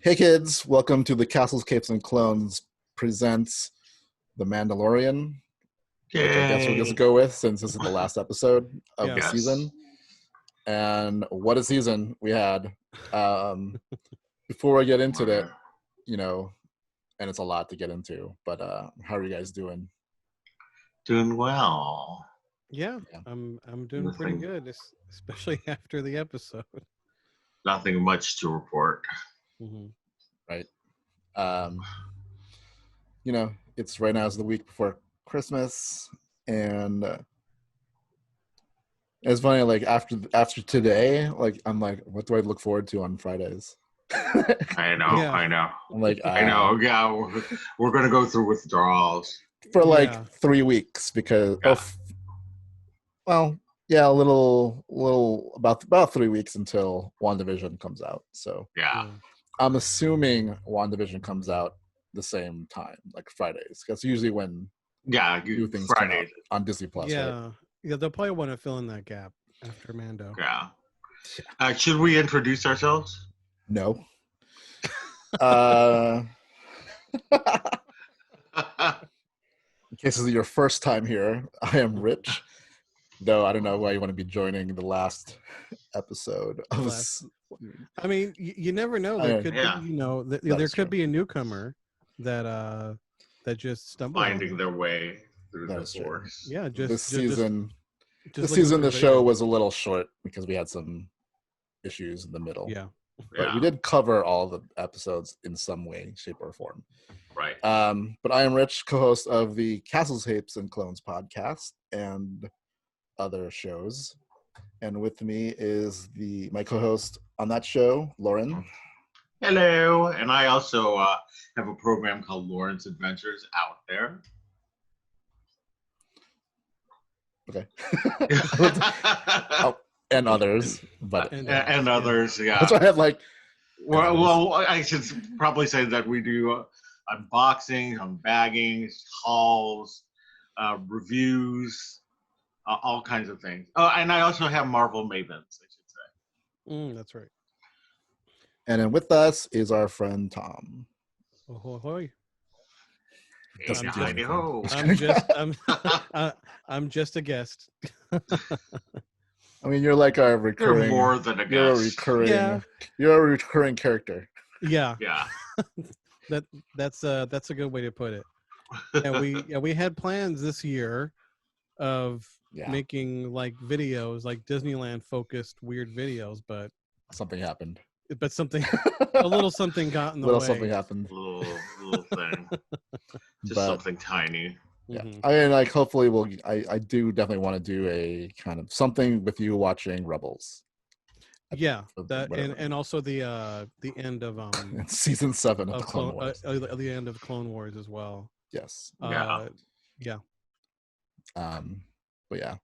Hey kids, welcome to the Castles, Capes, and Clones presents The Mandalorian, which I guess we'll just Yay. go with since this is the last episode of the Yeah. season. Yes. And what a season we had. Before I get into that, and it's a lot to get into, but how are you guys doing? Doing well. Yeah, Yeah. I'm doing pretty Nothing- good, especially after the episode. Nothing much to report. Mhm. Right. It's right now is the week before Christmas, and it's funny, like after today, like I'm like, what do I look forward to on Fridays? I know. Yeah. I know. I'm like, I know. Yeah, we're gonna go through withdrawals. for like Yeah. 3 weeks because Yeah. a little about 3 weeks until WandaVision comes out. So Yeah. I'm assuming WandaVision comes out the same time, like Fridays. That's usually when Yeah. new things come out Friday. on Disney Plus. Yeah. Right? Yeah, they'll probably want to fill in that gap after Mando. Yeah. Should we introduce ourselves? No. In case this is your first time here, I am Rich. Though I don't know why you want to be joining the last episode of I mean, you never know. There could Yeah. be, there is could true. be a newcomer that just stumbled on Finding it. their way through That the is true. force. Yeah, just this season. just This looking season, for the show videos. was a little short because we had some issues in the middle. Yeah. But we did cover all the episodes in some way, shape, or form. Right. But I am Rich, co-host of the Castles, Capes, and Clones podcast and other shows. And with me is my co-host on that show, Loren. Hello. And I also have a program called Loren's Adventures out there. Okay. Oh, and others, but and others, yeah. that's why I have like. Well, I should probably say that we do unboxing, unbagging, hauls, reviews, all kinds of things. Oh, and I also have Marvel Mavens, I should say. That's right. And then with us is our friend Tom. Ahoy. Doesn't do anything. Hi-ho. I'm just a guest. I mean, you're like a You're recurring. more than a You're a guest. recurring. Yeah. You're a recurring character. Yeah. Yeah. That's a good way to put it. And we had plans this year of making like videos, like Disneyland focused weird videos, but Something happened. a little something got in the way. Something happened. Little thing. Just But- something tiny. Yeah, Mhm. I mean, like, hopefully I do definitely want to do a kind of something with you watching Rebels. Yeah, Whatever. and also the end of Season 7 of of the Clone Wars. the end of Clone Wars as well. Yes. Yeah. Yeah. But yeah.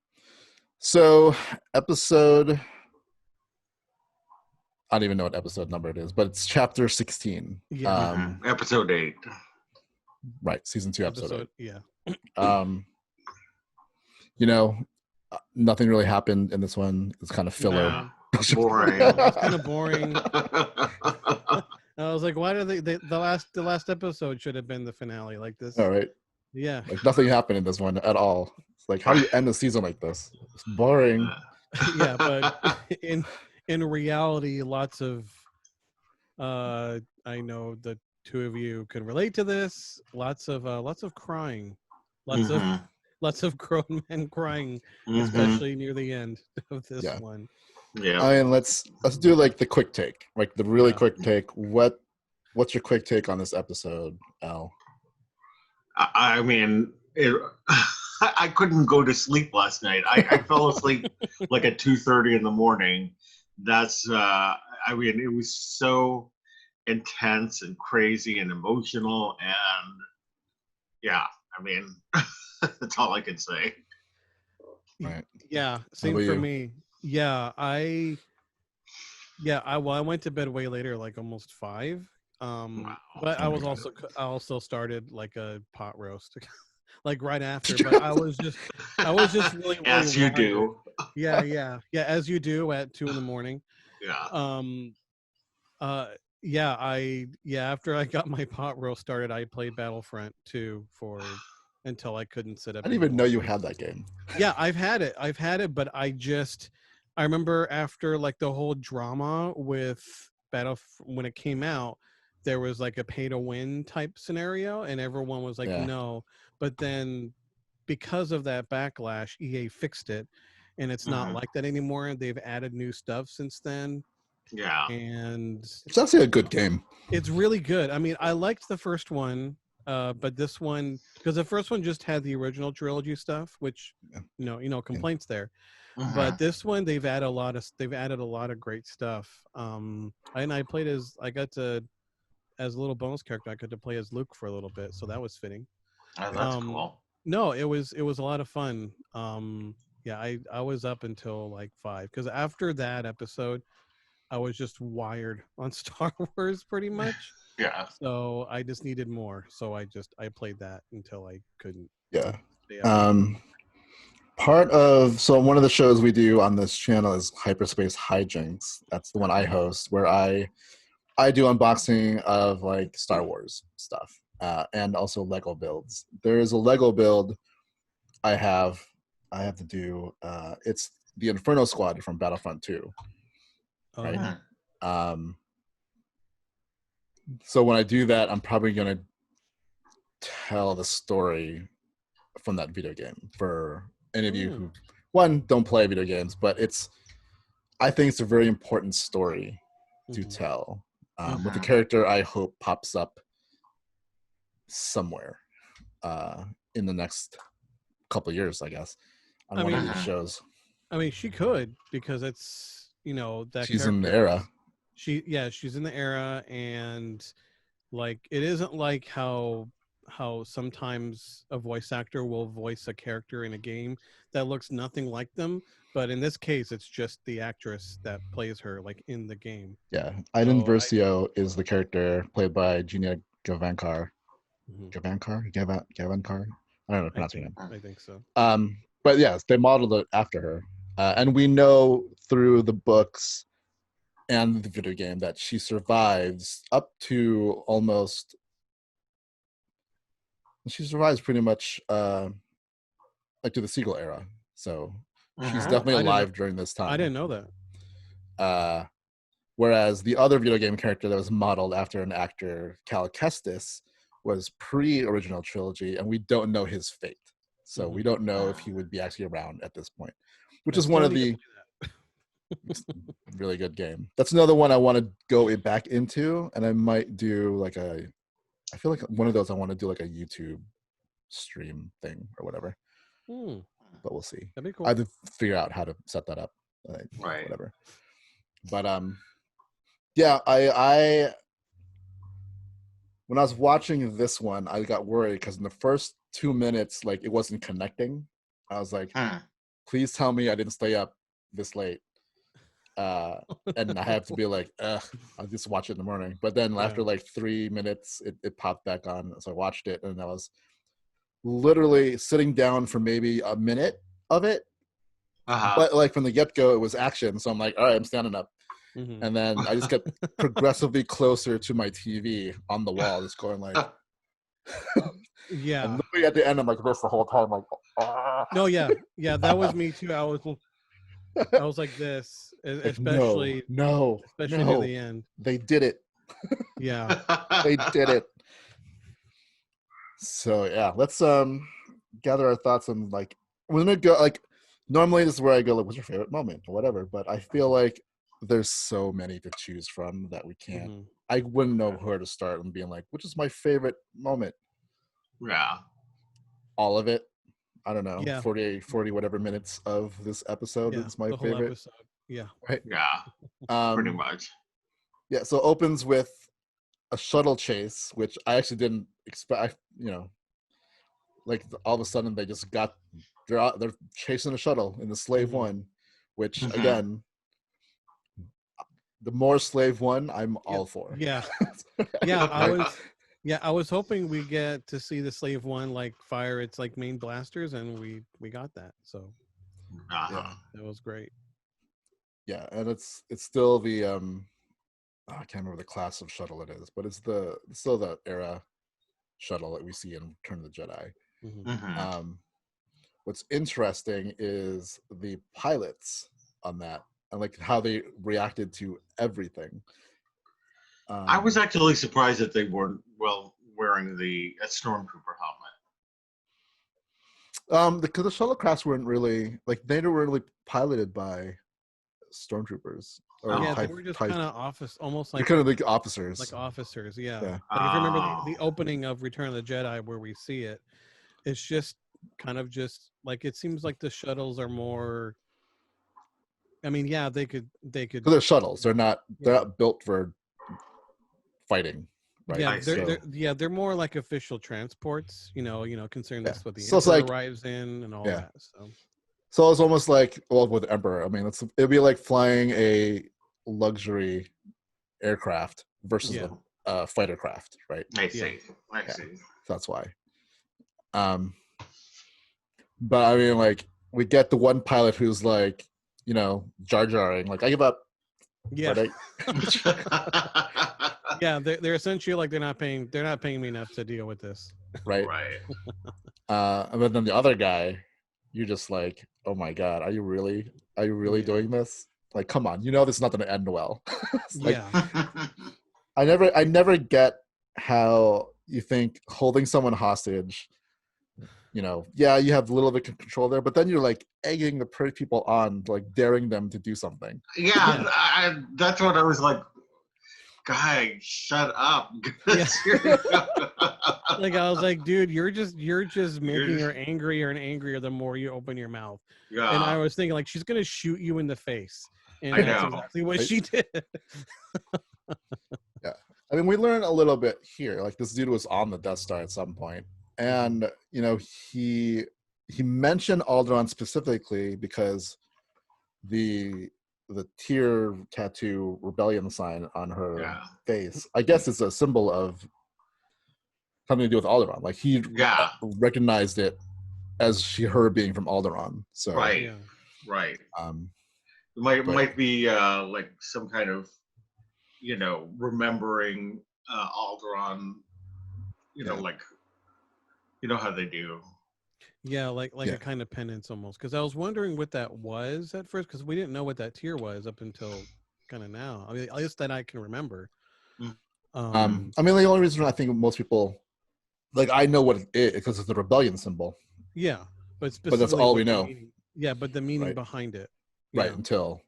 So episode. I don't even know what episode number it is, but it's chapter 16. Yeah. Episode 8. Right, season 2, episode 8. Yeah. Nothing really happened in this one. It's kind of filler. No. Boring. It's kind of boring. I was like, why do the last episode should have been the finale like this? All right. Yeah. Like nothing happened in this one at all. It's like, how do you end the season like this? It's boring. Yeah, but in reality, lots of I know the two of you can relate to this. Lots of crying, lots of grown men crying, especially near the end of this one. Yeah. I mean, let's do like the quick take, like the really Yeah. quick take. What's your quick take on this episode, Al? I mean, I couldn't go to sleep last night. I fell asleep like at 2:30 in the morning. That's I mean, it was so intense and crazy and emotional, and yeah, I mean, that's all I can say. Right. Yeah, same about for you? me. Yeah, I went to bed way later, like almost 5. Wow. But I Oh my was God. I also started like a pot roast, like right after. But I was just really As you wired. do. Yeah, as you do at 2 a.m. Yeah. After I got my pot roast started, I played Battlefront 2 until I couldn't sit up I didn't even anymore. know you had that game. Yeah, I've had it, but I remember after like the whole drama with when it came out, there was like a pay to win type scenario, and everyone was like, Yeah. no. But then because of that backlash, EA fixed it, and it's not like that anymore. They've added new stuff since then. Yeah. And It's actually a good game. it's really good. I mean, I liked the first one, but this one, because the first one just had the original trilogy stuff, which complaints there. But this one, they've added a lot of great stuff. And I played as a little bonus character. I got to play as Luke for a little bit, so that was fitting. Oh, that's cool. No, it was a lot of fun. I was up until like 5 because after that episode, I was just wired on Star Wars pretty much. Yeah. So I just needed more. So I played that until I couldn't. Yeah. Stay up. So one of the shows we do on this channel is Hyperspace Hijinks. That's the one I host, where I do unboxing of like Star Wars stuff and also Lego builds. There is a Lego build I have to do. It's the Inferno Squad from Battlefront 2. Right. So when I do that, I'm probably gonna tell the story from that video game for any of you who don't play video games, but I think it's a very important story to tell with a character I hope pops up somewhere in the next couple of years, I guess, on one of these shows. I mean, she could, because it's that she's character, in the era. She's in the era, and like it isn't like how sometimes a voice actor will voice a character in a game that looks nothing like them, but in this case it's just the actress that plays her like in the game. Yeah, Iden Versio is the character played by Gina Gavankar. Gavankar? I don't know how to pronounce her name. I think so. But yes, they modeled it after her, and we know through the books and the video game that she survives up to almost. She survives pretty much like to the sequel era, so she's definitely alive during this time. I didn't know that. Whereas the other video game character that was modeled after an actor, Cal Kestis, was pre-original trilogy, and we don't know his fate. So we don't know if he would be actually around at this point, which is one of the really good game. That's another one I want to go back into, and I might do I feel like one of those I want to do like a YouTube stream thing or whatever. But we'll see. That'd be cool. I have to figure out how to set that up. Right. Whatever. But yeah, I when I was watching this one, I got worried because in the first 2 minutes, like it wasn't connecting. I was like, please tell me I didn't stay up this late. And I have to be like, I'll just watch it in the morning. But then after like 3 minutes, it popped back on. So I watched it, and I was literally sitting down for maybe a minute of it. But like from the get-go, it was action. So I'm like, all right, I'm standing up. And then I just kept progressively closer to my TV on the wall, just going like, yeah. And literally at the end, I'm like this the whole time, like, no, yeah, that was me too. I was like this, especially no, near the end. They did it. Yeah, they did it. So yeah, let's gather our thoughts on like we're gonna go like normally this is where I go like, what's your favorite moment or whatever, but I feel like there's so many to choose from that we can't. I wouldn't know where to start and being like, which is my favorite moment? Yeah, all of it. I don't know. Yeah. 40 whatever minutes of this episode is my favorite. Episode. Yeah. Right. Yeah. Pretty much. Yeah. So it opens with a shuttle chase, which I actually didn't expect. Like all of a sudden they just they're chasing a shuttle in the Slave One, which again, the more Slave One, I'm all for. Yeah. I was hoping we get to see the Slave One like fire its like main blasters, and we got that. So yeah, that was great. Yeah, and it's still the I can't remember the class of shuttle it is, but it's still the era shuttle that we see in Return of the Jedi. What's interesting is the pilots on that and like how they reacted to everything. I was actually surprised that they weren't wearing the stormtrooper helmet. Because the shuttlecrafts weren't really they were really piloted by stormtroopers. They were just kind of almost like kind of like officers. Like officers, yeah. Yeah. Like if you remember the opening of Return of the Jedi where we see it, it's just kind of just like it seems like the shuttles are more. I mean, yeah, they could. They're shuttles. They're not built for fighting. Right? Yeah, they're more like official transports. Considering that's what the so Emperor arrives in and all that. So it's almost like with the Emperor. I mean, it'd be like flying a luxury aircraft versus a fighter craft, right? I see. That's why. But I mean, like we get the one pilot who's like, jar jarring, like I give up. Yeah. Yeah, they're essentially like they're not paying me enough to deal with this. Right. And then the other guy, you're just like, oh my god, are you really doing this? Like, come on, this is not going to end well. I never get how you think holding someone hostage. You have a little bit of control there, but then you're like egging the people on, like daring them to do something. Yeah, that's what I was like. Guy, shut up. Like I was like, dude, you're just making her angrier and angrier the more you open your mouth. Yeah. And I was thinking like she's gonna shoot you in the face. And that's exactly what she did. Yeah. I mean, we learn a little bit here. Like this dude was on the Death Star at some point. And he mentioned Alderaan specifically because the tear tattoo rebellion sign on her face, I guess it's a symbol of something to do with Alderaan. Like he recognized it as her being from Alderaan. So right. It might be like some kind of remembering Alderaan. Like how they do. Yeah, like a kind of penance almost. Because I was wondering what that was at first, because we didn't know what that tier was up until kind of now. I mean, at least that I can remember. I mean, the only reason I think most people, like, I know what it is because it's the rebellion symbol. Yeah, but that's all we know. But the meaning behind it. Right, until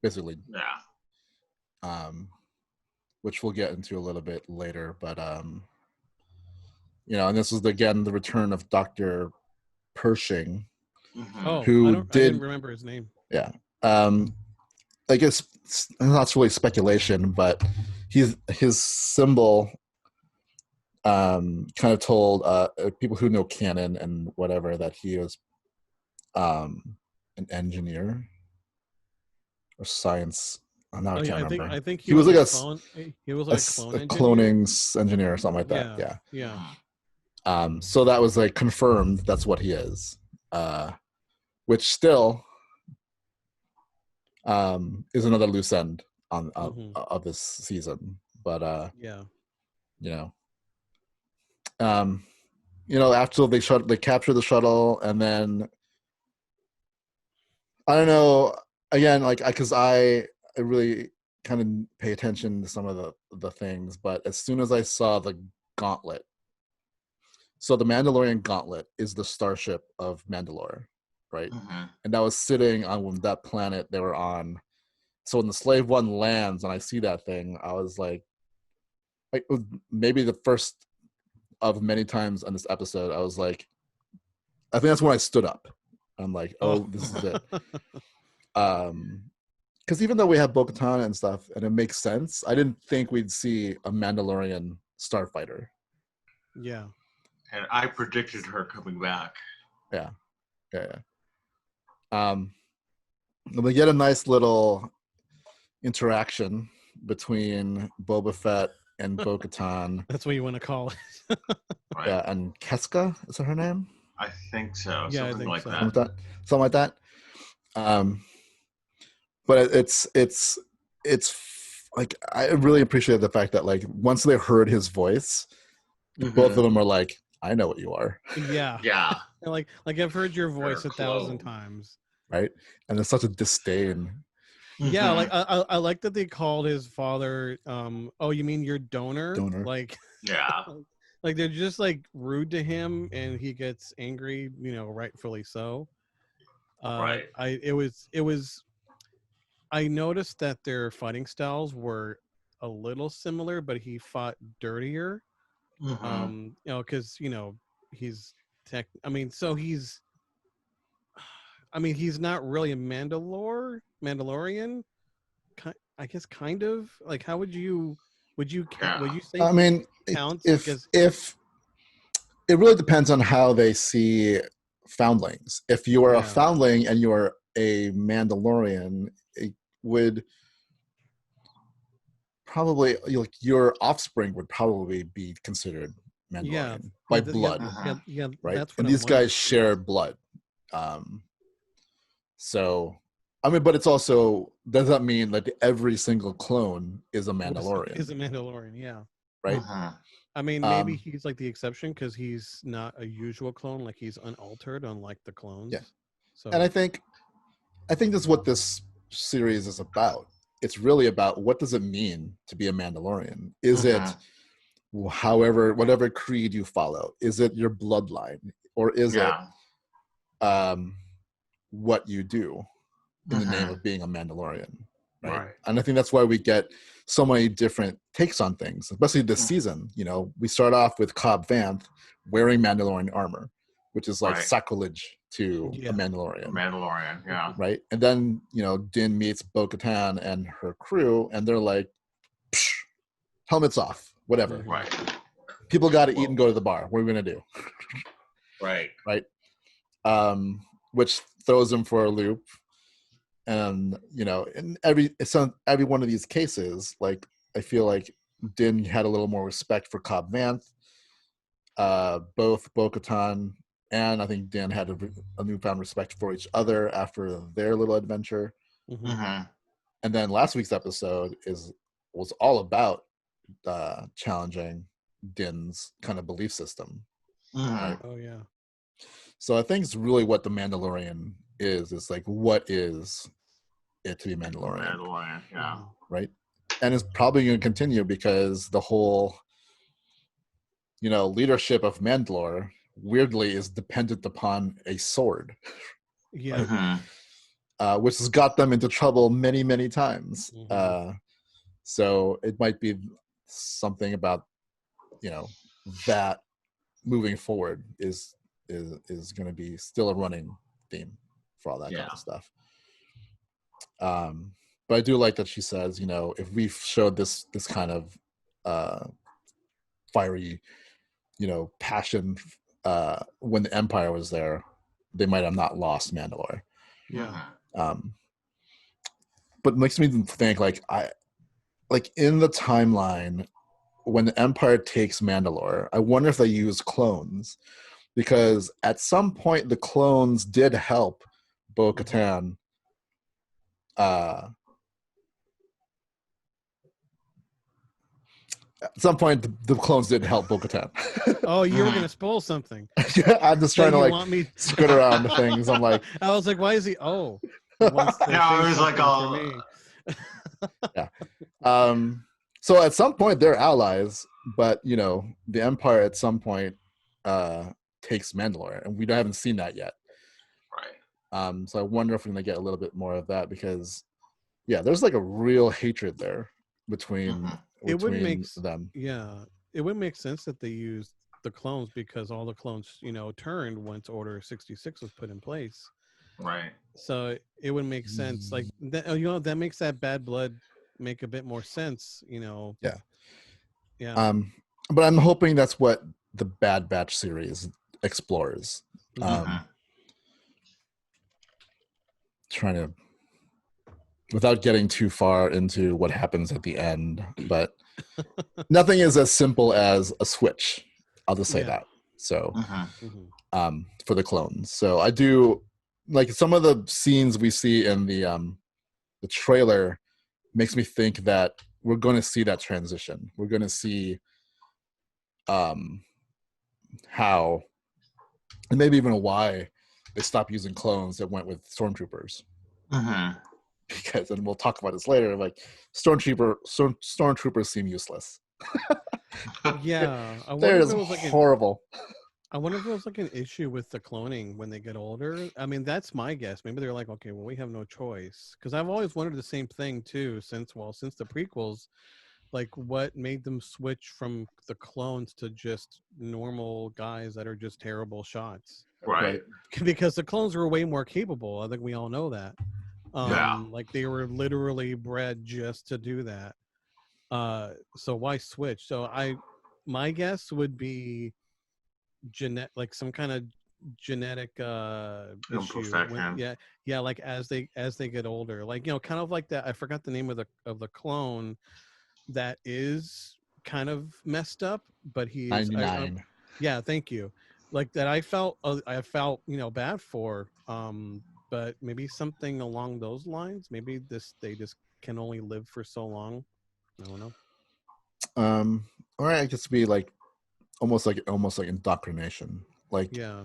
basically. Yeah. Which we'll get into a little bit later, but and this is again the return of Dr. Pershing, I didn't remember his name. Yeah. I guess that's really speculation, but his symbol kind of told people who know canon and whatever that he was an engineer or science. I can't remember. I think he was like a cloning engineer or something like that. Yeah. So that was like confirmed. That's what he is, which still is another loose end on of this season. But after they capture the shuttle, and then I don't know. Again, because I really kind of pay attention to some of the things, but as soon as I saw the gauntlet. So the Mandalorian gauntlet is the starship of Mandalore, right? And that was sitting on that planet they were on. So when the Slave One lands and I see that thing, I was like maybe the first of many times on this episode, I was like, I think that's when I stood up. I'm like, this is it. Because even though we have Bo-Katan and stuff, and it makes sense, I didn't think we'd see a Mandalorian starfighter. Yeah. And I predicted her coming back. Yeah. We get a nice little interaction between Boba Fett and Bo-Katan. That's what you want to call it. Right. Yeah, and Keska, is that her name? I think so. Yeah, something like so. that. Something like that. But it's like I really appreciate the fact that like once they heard his voice, both of them are like, I know what you are. Yeah. Yeah. Like I've heard your voice They're 1,000 clone. times. Right. And there's such a disdain. Yeah, like I like that they called his father oh, you mean your donor? Like yeah. like they're just like rude to him and he gets angry, you know, rightfully so. Right. I noticed that their fighting styles were a little similar, but he fought dirtier. You know, because you know he's he's he's not really a Mandalorian. I guess kind of like how would you say I mean, counts if it really depends on how they see foundlings. If you are a foundling and you are a Mandalorian, it would probably like your offspring would probably be considered Mandalorian by blood, right? That's what and these guys share blood. So, I mean, but it's also does that mean that every single clone is a Mandalorian? Is a Mandalorian, yeah. Right. I mean, maybe he's like the exception because he's not a usual clone, like he's unaltered, unlike the clones. Yeah. So, and I think that's what this series is about. It's really about what does it mean to be a Mandalorian? Is it whatever creed you follow? Is it your bloodline, or is it what you do in the name of being a Mandalorian? Right. And I think that's why we get so many different takes on things, especially this season. You know, we start off with Cobb Vanth wearing Mandalorian armor, which is like sacrilege to a Mandalorian. Yeah. Right. And then, you know, Din meets Bo-Katan and her crew, and they're like, psh, helmets off, whatever. Right. People got to eat and go to the bar. What are we going to do? Right. Right. Which throws them for a loop. And, you know, in every one of these cases, like, I feel like Din had a little more respect for Cobb Vanth. Both Bo-Katan and I think Din had a newfound respect for each other after their little adventure. And then last week's episode was all about challenging Din's kind of belief system. Right? Oh yeah. So I think it's really what the Mandalorian is. It's like, what is it to be Mandalorian? Yeah. Right. And it's probably going to continue because the whole, you know, leadership of Mandalore weirdly is dependent upon a sword. Yeah. Right? Which has got them into trouble many, many times. So it might be something about, you know, that moving forward is going to be still a running theme for all that kind of stuff. But I do like that she says, you know, if we showed this kind of fiery, you know, passion when the Empire was there, they might have not lost Mandalore. Yeah. But it makes me think like in the timeline when the Empire takes Mandalore, I wonder if they use clones, because at some point the clones did help Bo-Katan. At some point, the clones did help Bo-Katan. Oh, you were gonna spoil something. Yeah, I'm just trying to like skirt around the things. I'm like, I was like, why is he? Oh, I was like, oh, yeah. So at some point they're allies, but you know, the Empire at some point takes Mandalore, and we haven't seen that yet. Right. So I wonder if we're gonna get a little bit more of that, because there's like a real hatred there between them. Yeah, it would make sense that they used the clones, because all the clones, you know, turned once Order 66 was put in place. Right. So it would make sense, like that, you know, that makes that bad blood make a bit more sense, you know. Yeah. But I'm hoping that's what the Bad Batch series explores. Trying to, without getting too far into what happens at the end, but nothing is as simple as a switch. I'll just say that. So, for the clones. So I do like some of the scenes we see in the trailer makes me think that we're going to see that transition. We're going to see how, and maybe even why they stopped using clones that went with stormtroopers. Because, and we'll talk about this later, like stormtroopers seem useless. Yeah, I They're wonder if just it was like horrible. I wonder if it was like an issue with the cloning when they get older. I mean, that's my guess. Maybe they're like, okay, well, we have no choice. Because I've always wondered the same thing too. Since the prequels, like what made them switch from the clones to just normal guys that are just terrible shots? Right. Because the clones were way more capable. I think we all know that. Like they were literally bred just to do that. So why switch? So my guess would be like some kind of genetic issue when, like as they get older, like kind of like that. I forgot the name of the clone that is kind of messed up, but he's 99. yeah, thank you. Like that I felt bad for, but maybe something along those lines. Maybe they just can only live for so long. I don't know. Or I guess be like almost like indoctrination. Like, yeah,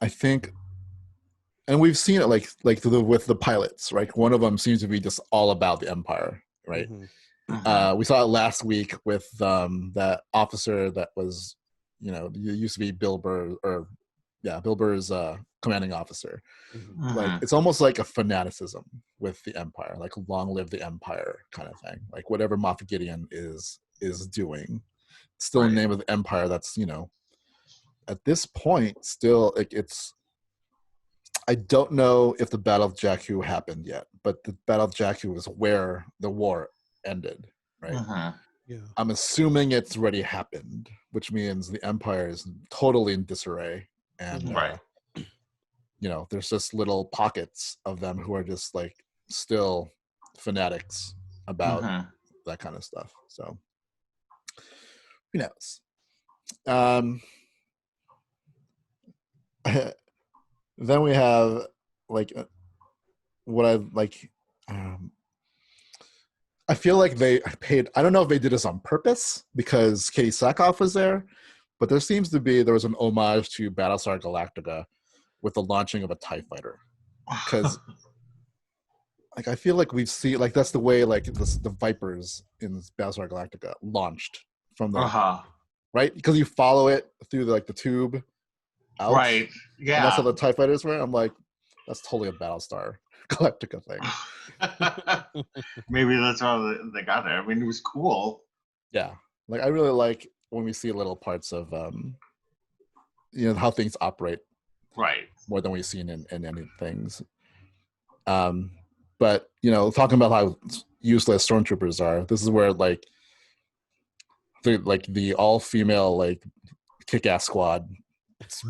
I think, and we've seen it with the pilots, right? One of them seems to be just all about the Empire, right? We saw it last week with that officer that was, used to be Bill Burr's commanding officer. Like, it's almost like a fanaticism with the Empire, like long live the Empire kind of thing. Like whatever Moff Gideon is doing, still in the name of the Empire. That's, at this point still, like, it's, I don't know if the Battle of Jakku happened yet, but the Battle of Jakku is where the war ended, right? Yeah. I'm assuming it's already happened, which means the Empire is totally in disarray, and there's just little pockets of them who are just like still fanatics about that kind of stuff. So who knows? Then we have like what I like. I feel like they paid. I don't know if they did this on purpose because Katie Sackhoff was there, but there was an homage to Battlestar Galactica with the launching of a TIE fighter. Because like I feel like we've seen, like, that's the way like the Vipers in Battlestar Galactica launched from the right, because you follow it through the tube out, right? Yeah, and that's how the TIE fighters were. I'm like, that's totally a Battlestar Galactica thing. Maybe that's how they got it. I mean, it was cool. Yeah, like I really like when we see little parts of how things operate, right? More than we've seen in any things. But talking about how useless stormtroopers are, this is where the all-female kick-ass squad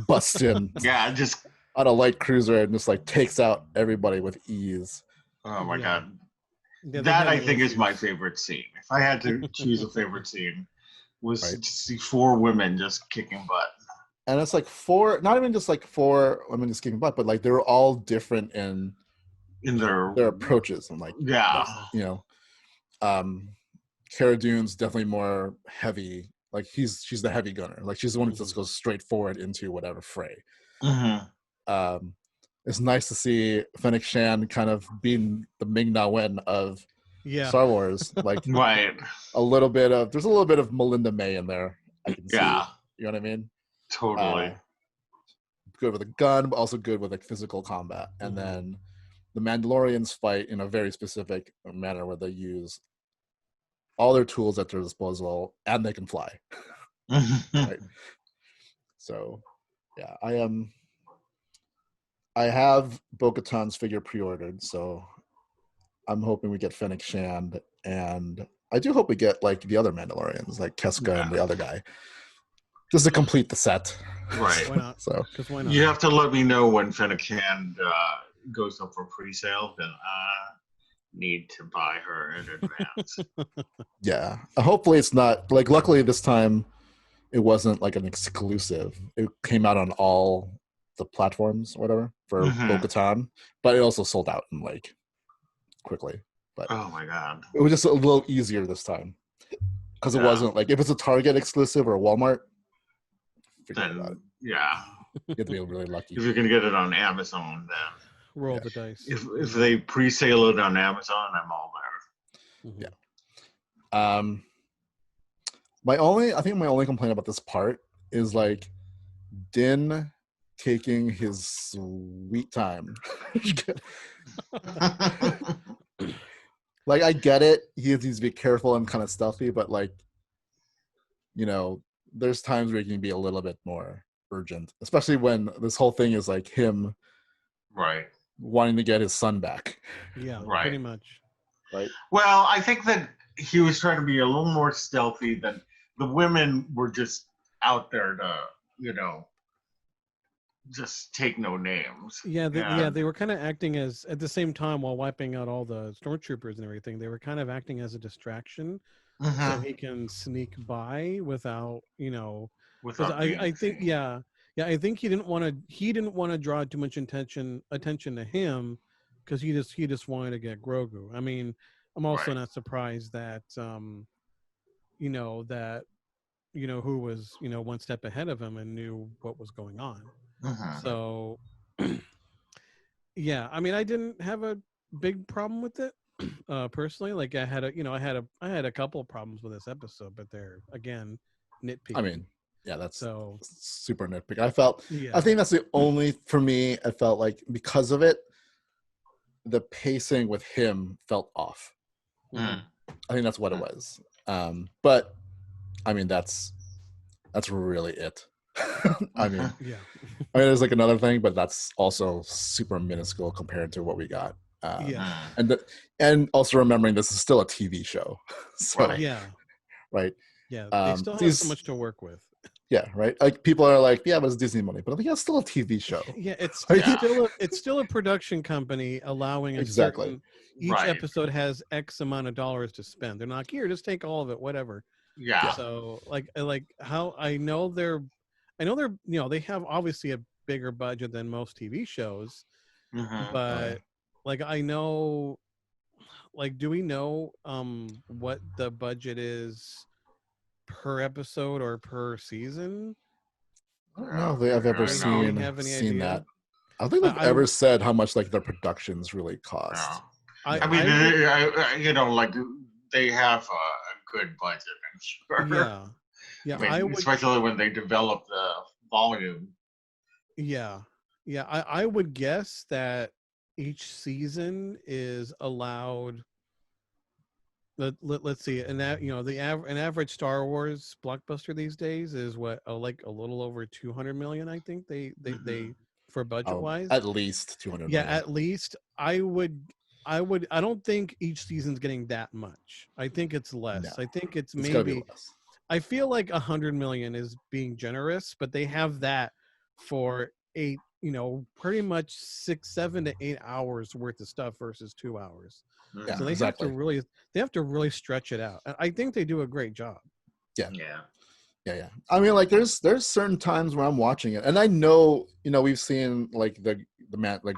busts in just on a light cruiser and just takes out everybody with ease. Oh my god. That I think is my favorite scene. If I had to choose a favorite scene, was to see 4 women just kicking butt. And it's not even just 4 women just kicking butt, but they're all different in their approaches, and Cara Dune's definitely more heavy. Like she's the heavy gunner. Like she's the one who just goes straight forward into whatever fray. It's nice to see Fennec Shand kind of being the Ming Na Wen of Star Wars. Like right. There's a little bit of Melinda May in there. I can see. You know what I mean? Totally. Good with a gun, but also good with physical combat. And then the Mandalorians fight in a very specific manner where they use all their tools at their disposal, and they can fly. Right? So, yeah, I have Bo-Katan's figure pre-ordered, so I'm hoping we get Fennec Shand, and I do hope we get the other Mandalorians, like Keska and the other guy, just to complete the set. Right. Why not? So why not? You have to let me know when Fennec Shand goes up for pre-sale, then I need to buy her in advance. Yeah. Hopefully it's not luckily this time it wasn't an exclusive. It came out on all the platforms or whatever for Bo-Katan, but it also sold out in quickly. but Oh my god. it was just a little easier this time because it wasn't like if it's a Target exclusive or a Walmart. Forget about it. Yeah. You have to be really lucky. If you can get it on Amazon, then roll the dice. If they pre-sale it on Amazon, I'm all there. Mhm. Yeah. My only complaint about this part is like Din taking his sweet time. Like I get it, he needs to be careful and kind of stealthy, but like, you know, there's times where he can be a little bit more urgent, especially when this whole thing is like him wanting to get his son back. Yeah, pretty much. Right. Well, I think that he was trying to be a little more stealthy than the women were just out there to, you know, just take no names. Yeah, they were kind of acting as at the same time while wiping out all the stormtroopers and everything. They were kind of acting as a distraction, so he can sneak by without, you know. Because I think I think he didn't want to draw too much attention to him, because he just wanted to get Grogu. I mean, I'm also not surprised that who was one step ahead of him and knew what was going on. So yeah, I mean, I didn't have a big problem with it personally. Like I had a couple of problems with this episode, but they're again nitpicky. I mean, yeah, that's so super nitpicky. I think that's the only, for me, I felt like because of it, the pacing with him felt off. I think that's what it was. But I mean, that's really it. I mean, there's like another thing, but that's also super minuscule compared to what we got. And also remembering this is still a TV show. So, right. They still have so much to work with. Yeah, right. Like people are like, yeah, but it's Disney money, but I think it's still a TV show. Yeah, it's still a production company allowing a certain. Each episode has X amount of dollars to spend. They're not here, just take all of it, whatever. Yeah. So like how I know they're they have obviously a bigger budget than most TV shows, but like I know, like, do we know what the budget is per episode or per season? I don't know if I've ever seen that. I don't think they've ever said how much like their productions really cost. I mean, you know, like they have a good budget, I'm sure. Yeah. I mean, especially when they develop the volume. Yeah. I would guess that each season is allowed. Let's see, and that an average Star Wars blockbuster these days is what like a little over 200 million. I think they for budget wise, at least 200. Yeah, at least I don't think each season's getting that much. I think it's less. No, I think it's maybe less. I feel like 100 million is being generous, but they have that for pretty much 7 to 8 hours worth of stuff versus 2 hours. Yeah, so they have to really stretch it out. And I think they do a great job. Yeah. I mean, like there's certain times where I'm watching it, and I know, we've seen like the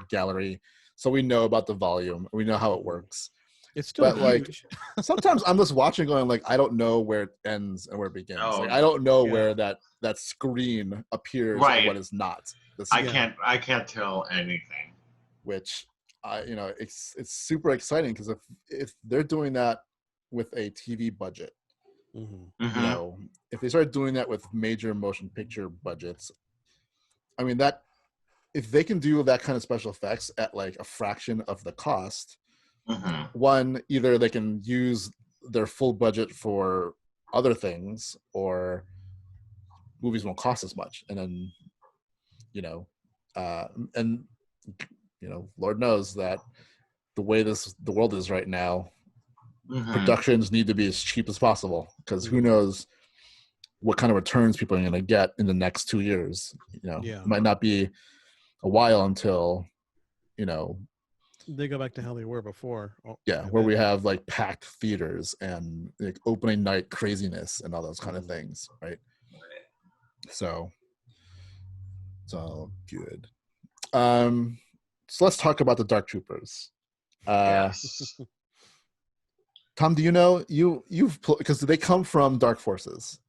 gallery, so we know about the volume, we know how it works. It's still huge. Like sometimes I'm just watching, going like, I don't know where it ends and where it begins. Like I don't know where that screen appears and what is not. I can't tell anything. Which it's super exciting, because if they're doing that with a TV budget, if they start doing that with major motion picture budgets, I mean, that if they can do that kind of special effects at like a fraction of the cost, one, either they can use their full budget for other things, or movies won't cost as much, and then Lord knows that the way the world is right now, productions need to be as cheap as possible, because who knows what kind of returns people are going to get in the next 2 years. It might not be a while until they go back to how they were before. Where we have like packed theaters and like opening night craziness and all those kind of things, right? So it's all good. So let's talk about the Dark Troopers. Yes. Tom, do you know you've because they come from Dark Forces?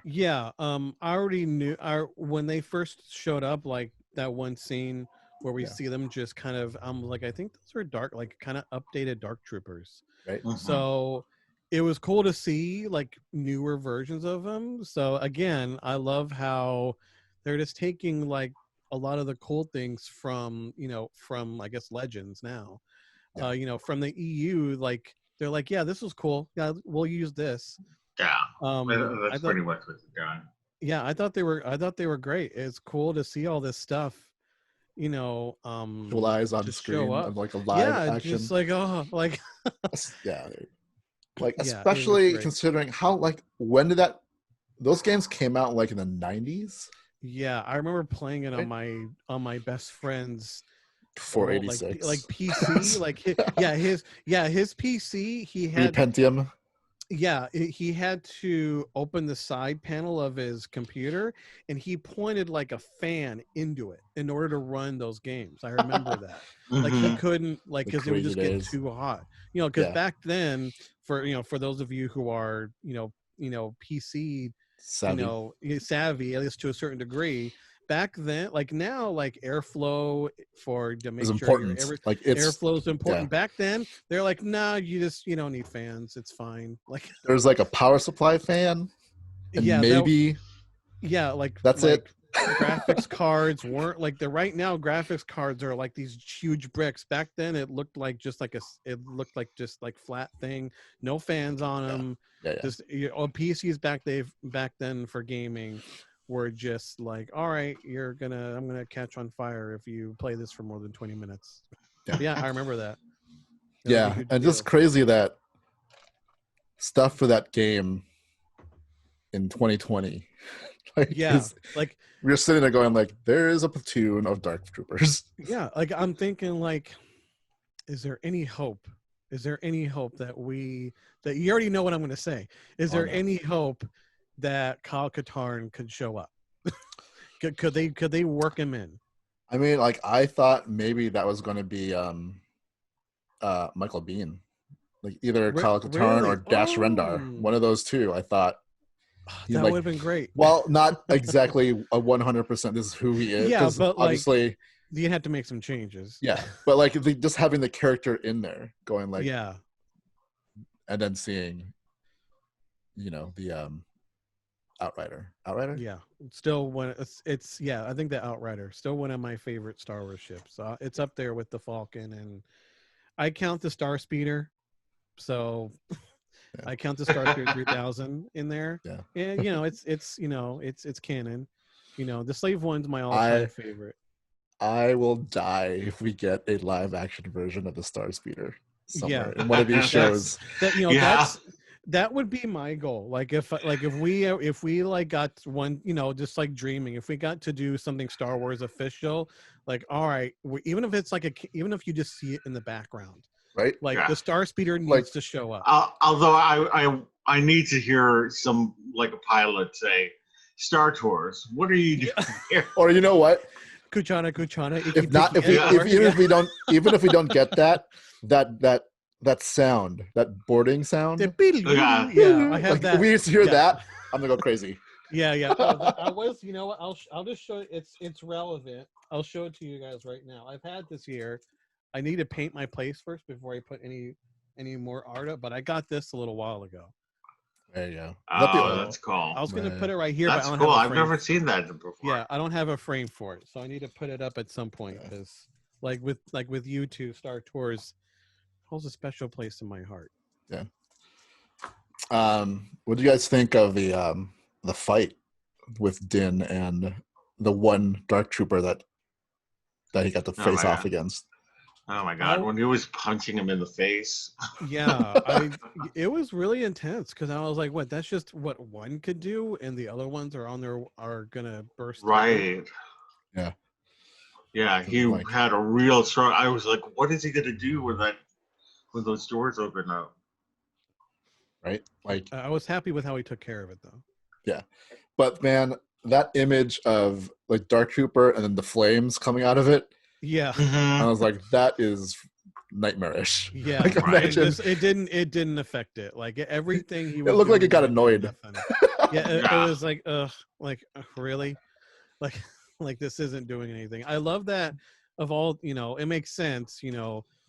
Yeah. I already knew. When they first showed up, like that one scene where we see them just kind of. I'm like, I think those are dark, like kind of updated Dark Troopers. Right. So it was cool to see like newer versions of them. So again, I love how they're just taking like a lot of the cool things from from I guess Legends now. From the EU, like they're like, yeah, this was cool. Yeah, we'll use this. Yeah, I that's thought, pretty much what they're doing. yeah, I thought they were great. It's cool to see all this stuff, Visualize on the just show screen up. of like a live Yeah, action. just like like Yeah, like yeah, it was especially great. considering how like when did those games came out like in the 90s? Yeah, I remember playing it Right? on my best friend's 486 like PC, like his PC. He had Pentium. he had to open the side panel of his computer, and he pointed like a fan into it in order to run those games. I remember that. Like he couldn't, like, because it would just get too hot. Because back then, for those of you who are PC savvy, at least to a certain degree. Back then, like now, like airflow to make sure your airflow is important. Yeah. Back then, they're like, nah, you don't need fans. It's fine. Like there's like a power supply fan, and that's like, it. Graphics cards weren't like right now. Graphics cards are like these huge bricks. Back then, it looked like just like flat thing, no fans on them. Just PCs back then for gaming were just like, all right, I'm gonna catch on fire if you play this for more than 20 minutes. Yeah, I remember that. Yeah, and just crazy that stuff for that game in 2020. Like we're sitting there going like, there is a platoon of Dark Troopers. Yeah, like I'm thinking like, is there any hope? Is there any hope that you already know what I'm going to say? Is there any hope that Kyle Katarn could show up? could they work him in? I mean, like I thought maybe that was going to be Michael Biehn, like either Kyle Katarn or Dash Rendar, one of those two. I thought that would have been great. Well, not exactly a 100%. This is who he is. Yeah, but obviously you had to make some changes. Yeah, but like just having the character in there, going like, yeah, and then seeing, the Outrider. Yeah, still one. It's I think the Outrider still one of my favorite Star Wars ships. It's up there with the Falcon, and I count the Star Speeder. So. Yeah. I count the Starspeeder 3000 in there. Yeah. And it's canon. The Slave One's my all-time favorite. I will die if we get a live action version of the Starspeeder somewhere in one of these shows. That would be my goal. Like if we like got one, just like dreaming, if we got to do something Star Wars official, like all right, even if it's even if you just see it in the background. Right, like the Starspeeder needs to show up. Although I need to hear some like a pilot say, "Star Tours, what are you doing here?" Or you know what? Kuchana. Even if we don't get that sound, that boarding sound. Yeah, I have that. If we used to hear that, I'm gonna go crazy. Yeah. I was. You know what? I'll just show it. It's relevant. I'll show it to you guys right now. I've had this here. I need to paint my place first before I put any more art up, but I got this a little while ago. There you go. Oh, that's cool. I was going to put it right here, that's but I don't cool. have a frame. I've never seen that before. Yeah, I don't have a frame for it, so I need to put it up at some point because, like with you two, Star Tours holds a special place in my heart. Yeah. What do you guys think of the fight with Din and the one Dark Trooper that he got to face off against? Oh my God! When he was punching him in the face. Yeah, it was really intense because I was like, "What? That's just what one could do, and the other ones are gonna burst." Right. Yeah. Yeah, he had a real strong. I was like, "What is he gonna do when those doors open up?" Right. Like I was happy with how he took care of it, though. Yeah, but man, that image of like Dark Trooper and then the flames coming out of it. Yeah. I was like, that is nightmarish. Yeah, Like, Right. imagine, it didn't affect it. Like everything he was. it looked like doing, it got did annoyed. nothing. Yeah, it Yeah. was like, really, like, like this isn't doing anything. I love that. Of all, it makes sense.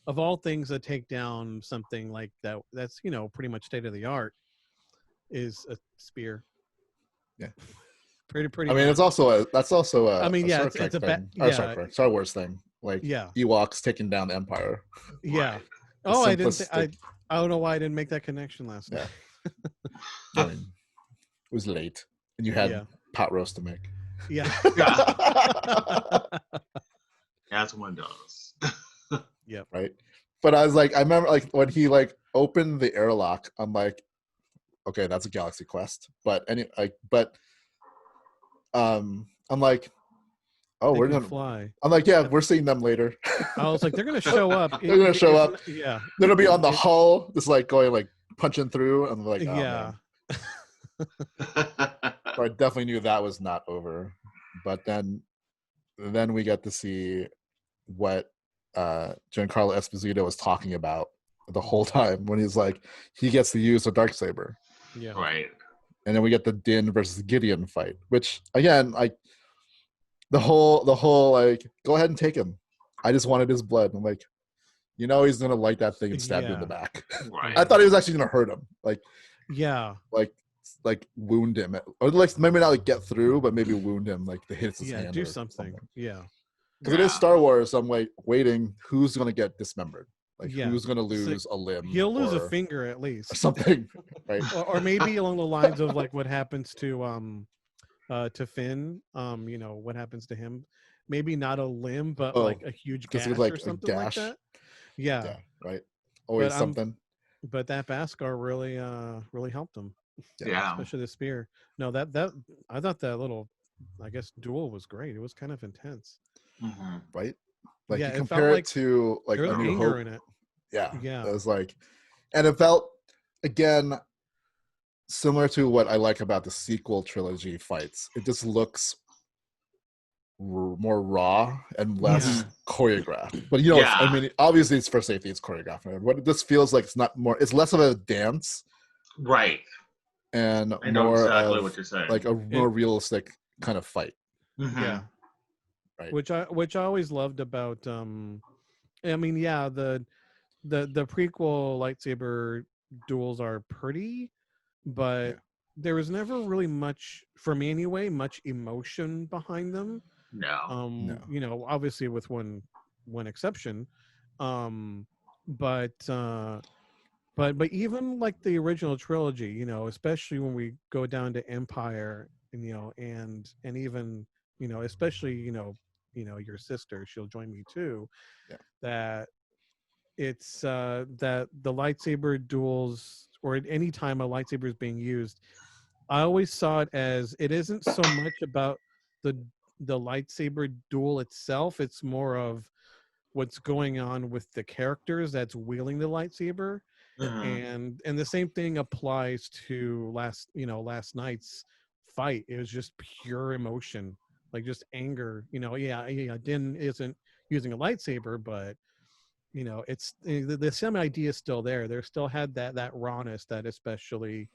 Of all things that take down something like that, that's pretty much state of the art, is a spear. Yeah. Pretty I mean, much. that's also I mean, a yeah, Star Trek it's a thing. Or yeah, Star Wars thing. Like yeah, Ewoks taking down the Empire. yeah. Right. The Oh, I didn't. simplistic. I don't know why I didn't make that connection last Yeah. night. I mean, it was late, and you had Yeah. pot roast to make. Yeah. Yeah. As one does. Yep. Right. But I was like, I remember like when he like opened the airlock, I'm like, okay, that's a Galaxy Quest. But I'm like, oh, They we're can gonna. fly. I'm like, yeah, we're seeing them later. I was like, they're gonna show up. They're gonna show up. Yeah. They're gonna be on the It- hull, just like going like punching through. And I'm like, oh Yeah. man. So I definitely knew that was not over. But then we get to see what Giancarlo Esposito was talking about the whole time when he's like, he gets to use a Darksaber. Yeah. Right. And then we get the Din versus Gideon fight, which again, like the whole like, go ahead and take him. I just wanted his blood. I'm like, he's gonna light that thing and stab you in the Yeah. back. Right. I thought he was actually gonna hurt him, like Yeah. wound him, or like maybe not like get through, but maybe wound him, like to hit his Yeah. hand. Do or something. Yeah. Because it is Star Wars. So I'm like waiting. Who's gonna get dismembered? Like Yeah. who's gonna lose a limb? He'll lose a or finger at least. something, right? Or maybe along the lines of like what happens to Finn. What happens to him? Maybe not a limb, but like a huge gash like or a something like gash. that. Yeah. Yeah, right. Always something. But that Bhaskar really helped him. Yeah. Especially the spear. No, that I thought that little, I guess, duel was great. It was kind of intense. Mm-hmm. Right. Like Yeah, you it compare felt it like to like there was A New anger Hope. in it. Yeah. Yeah. It was like, and it felt again similar to what I like about the sequel trilogy fights. It just looks more raw and less Yeah. choreographed. But Yeah. I mean, obviously it's for safety, it's choreographed. What this feels like, it's less of a dance, Right. and I know more exactly of what you're saying. like a more realistic kind of fight. Mhm. Yeah. Right. Which I always loved about I mean, yeah, the prequel lightsaber duels are pretty, but Yeah. there was never really much, for me anyway, much emotion behind them. No. No. Obviously with one exception. But even like the original trilogy, especially when we go down to Empire, and even, especially, your sister, she'll join me too. Yeah. That it's that the lightsaber duels, or at any time a lightsaber is being used, I always saw it as, it isn't so much about the lightsaber duel itself. It's more of what's going on with the characters that's wielding the lightsaber. Mhm. And the same thing applies to last night's fight. It was just pure emotion, like just anger. Din isn't using a lightsaber, but it's the same idea is still there. There still had that rawness, that especially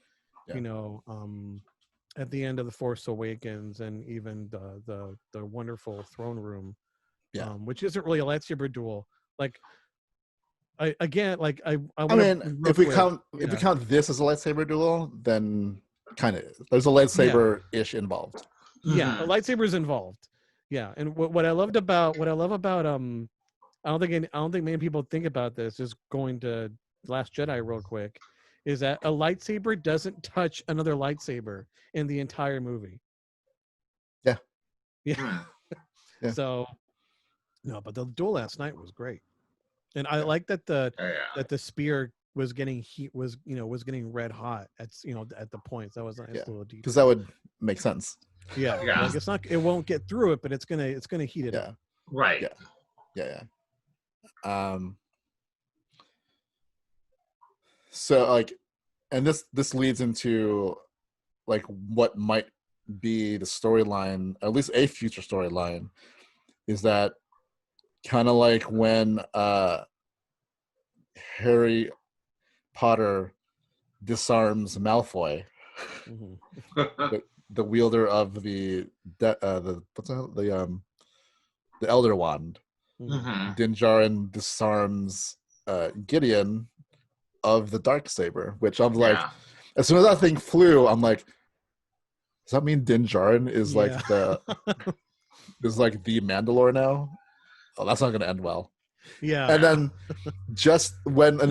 at the end of the Force Awakens, and even the wonderful throne room, which isn't really a lightsaber duel. Like I mean, if we count this as a lightsaber duel, then kind of there's a lightsaber-ish involved. Yeah, a Mhm. lightsaber is involved. Yeah, and what I love about I don't think many people think about this. Just going to Last Jedi real quick, is that a lightsaber doesn't touch another lightsaber in the entire movie. Yeah. Yeah. Mhm. Yeah. So no, but the duel last night was great, and I like that Yeah. that the spear was getting getting red hot at at the points. That was a nice little detail. Because that would make sense. Yeah. Yeah. Like it won't get through it, but it's gonna heat it up. Right. Yeah. So like, and this leads into like what might be the storyline, at least a future storyline, is that kind of like when Harry Potter disarms Malfoy, the wielder of the Elder Wand. Din Djarin disarms Gideon of the Darksaber, which I'm like, as soon as that thing flew, I'm like, does that mean Din Djarin is like the Mandalore now? Oh, that's not going to end well. Yeah. And then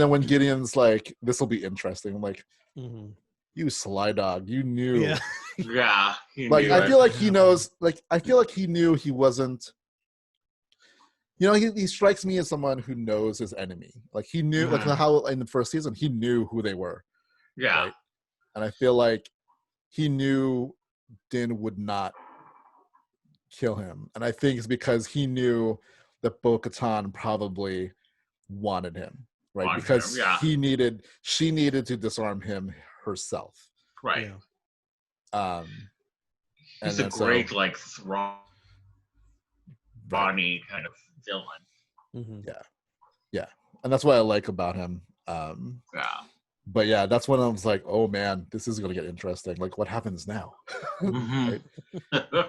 when Gideon's like, this will be interesting. I'm like, you sly dog, you knew. Yeah. Like, I feel like he knows. Like, I feel like he knew he wasn't. You know, he strikes me as someone who knows his enemy. Like, he knew, like how in the first season he knew who they were. Yeah. Right? And I feel like he knew Din would not kill him, and I think it's because he knew that Bo-Katan probably wanted him, right? Because she needed to disarm him herself, right? He's a great like throwny kind of villain. Yeah, and that's what I like about him. But yeah, that's when I was like, oh man, this is gonna get interesting. Like, what happens now? Right?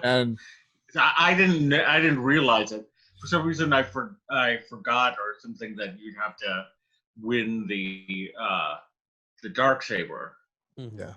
And I didn't realize it. For some reason, I forgot or something that you'd have to win the Darksaber. Yeah.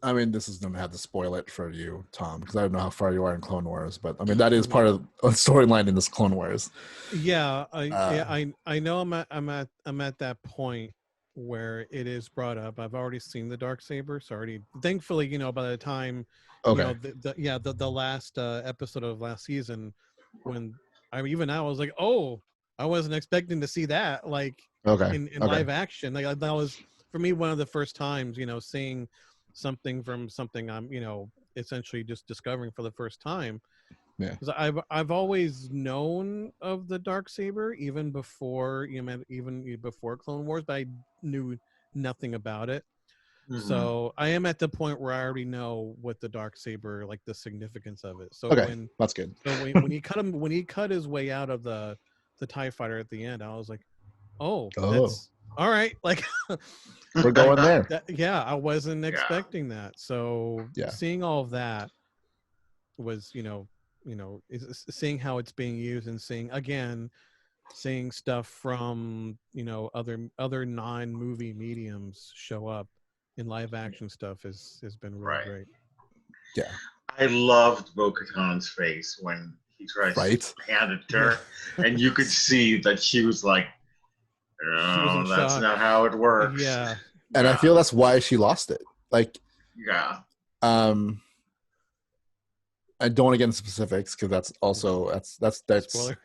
I mean, this is going to have to spoil it for you, Tom, because I don't know how far you are in Clone Wars, but I mean that is part of a storyline in this Clone Wars. Yeah, I know I'm at that point where it is brought up. I've already seen the Darksaber, so already thankfully, by the time the last episode of last season, when I was like, oh, I wasn't expecting to see that in live action. Like that was for me one of the first times, seeing something from something I'm, essentially just discovering for the first time. Yeah, because I've always known of the Darksaber even before before Clone Wars, but I knew nothing about it. So I am at the point where I already know what the Darksaber, like the significance of it. So that's good. So when he cut his way out of the TIE fighter at the end, I was like, oh. That's all right. Like we're going there. I wasn't expecting that. So seeing all of that was, seeing how it's being used and seeing stuff from, other non-movie mediums show up in live action stuff has been really great. Yeah. I loved Bo-Katan's face when he tries to hand it to her, and you could see that she was like, "Oh, that's not how it works." Yeah. And I feel that's why she lost it. Like, I don't want to get into specifics because that's also that's spoiler.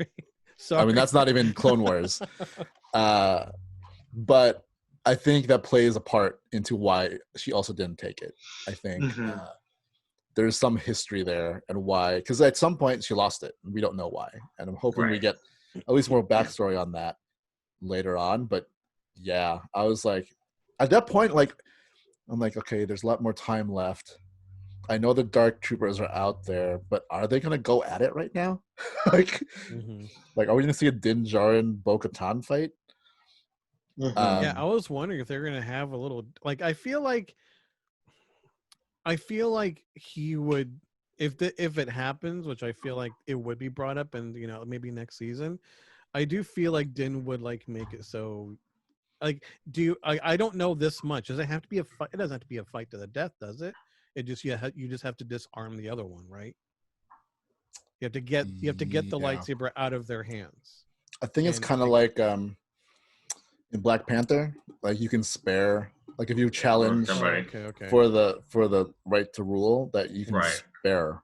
Sorry. I mean, that's not even Clone Wars. But I think that plays a part into why she also didn't take it. I think there's some history there and why, because at some point she lost it. We don't know why, and I'm hoping we get at least more backstory on that later on. But yeah, I was like, at that point, like, I'm like, okay, there's a lot more time left. I know the Dark Troopers are out there, but are they gonna go at it right now? like, are we gonna see a Din Djarin Bo-Katan fight? I was wondering if they're gonna have a little. Like, I feel like he would, if it happens, which I feel like it would be brought up, and maybe next season. I do feel like Din would make it so. Like, I don't know this much. Does it have to be a fight? It doesn't have to be a fight to the death, does it? It just you just have to disarm the other one, right? You have to get the lightsaber out of their hands. I think it's kind of like in Black Panther, like you can spare, like if you challenge for the right to rule, that you can spare.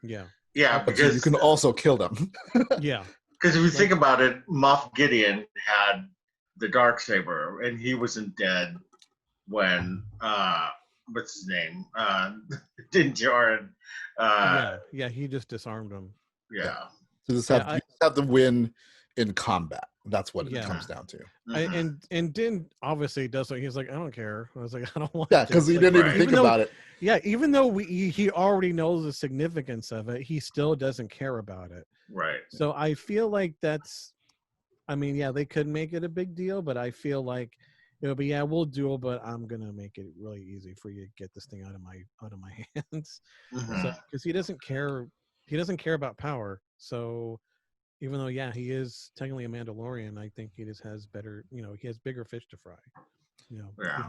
Yeah, but because you can also kill them. Yeah, because if you think about it, Moff Gideon had the Darksaber, and he wasn't dead when what's his name? Din Djarin. He just disarmed him. Yeah. So you just have to win in combat. That's what it comes down to. And Din obviously does. He's like, I don't care. I was like, I don't want. Yeah, because he didn't even think about it. Yeah, even though he already knows the significance of it, he still doesn't care about it. Right. So I feel like that's I mean, yeah, they could make it a big deal, but I feel like it'll be, yeah, we'll duel, but I'm gonna make it really easy for you to get this thing out of my hands. Mhm. So because he doesn't care about power. So even though, yeah, he is technically a Mandalorian, I think he just has better, he has bigger fish to fry. He Yeah.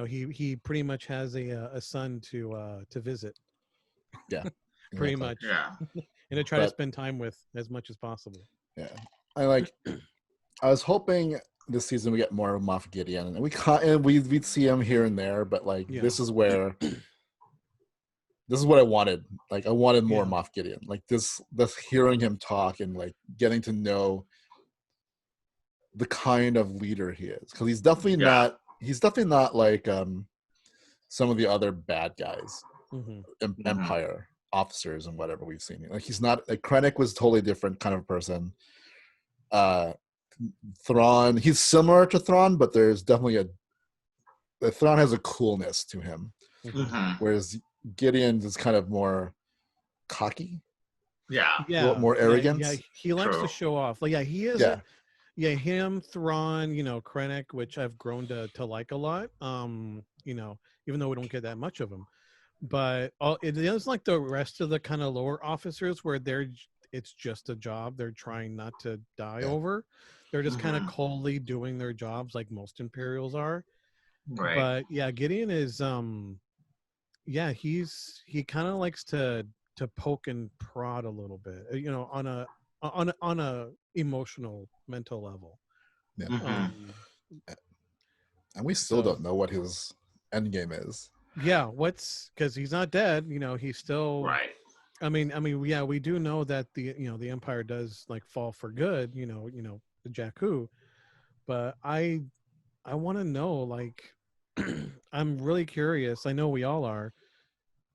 has, he pretty much has a son to visit, Yeah, pretty exactly. much, Yeah. and to try to But spend time with as much as possible. yeah, I like. I was hoping this season we get more of Moff Gideon, and we'd see him here and there, but like Yeah. this is what I wanted. Like I wanted more Yeah. Moff Gideon. Like this hearing him talk and like getting to know the kind of leader he is, because he's definitely Yeah. not like some of the other bad guys, Hmm. Empire officers and whatever we've seen. Like he's not like Krennic was a totally different kind of person. Thrawn, he's similar to Thrawn, but there's definitely Thrawn has a coolness to him, Mhm. whereas Gideon is kind of more cocky, Yeah. a little more arrogant. Yeah, he likes True. to show off. Like, yeah, he is. Yeah. Him, Thrawn, Krennic, which I've grown to like a lot. Even though we don't get that much of him, but it is like the rest of the kind of lower officers where it's just a job they're trying not to die over. They're just kind of Mhm. coldly doing their jobs like most Imperials are. Right. But yeah, Gideon is yeah, he kind of likes to poke and prod a little bit, on a emotional mental level. Yeah. Mhm. And we still So don't know what his end game is. yeah, because he's not dead. He's still. Right. Yeah, we do know that the Empire does like fall for good. The Jakku, but I want to know, like, I'm really curious. I know we all are.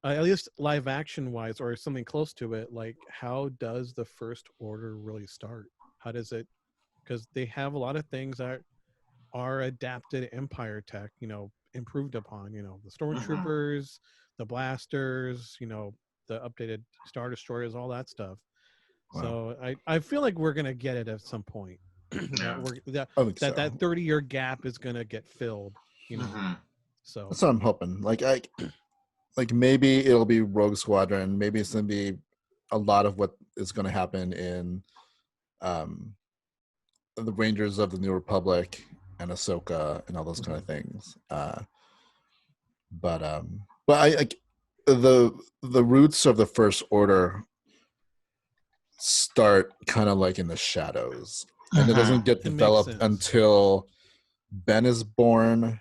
At least live action wise, or something close to it. Like, how does the First Order really start? How does it? Because they have a lot of things that are adapted Empire tech, improved upon. The Mhm. stormtroopers, the blasters, the updated Star Destroyers, all that stuff. Wow. So I feel like we're gonna get it at some point. Yeah. I think that so. 30-year gap is gonna get filled. Mhm. So That's what I'm hoping. Like maybe it'll be Rogue Squadron. Maybe it's gonna be a lot of what is gonna happen in um the Rangers of the New Republic and Ahsoka and all those kind of things. But I like the roots of the First Order start kind of like in the shadows, and it doesn't Mhm. get it makes developed sense. until Ben is born,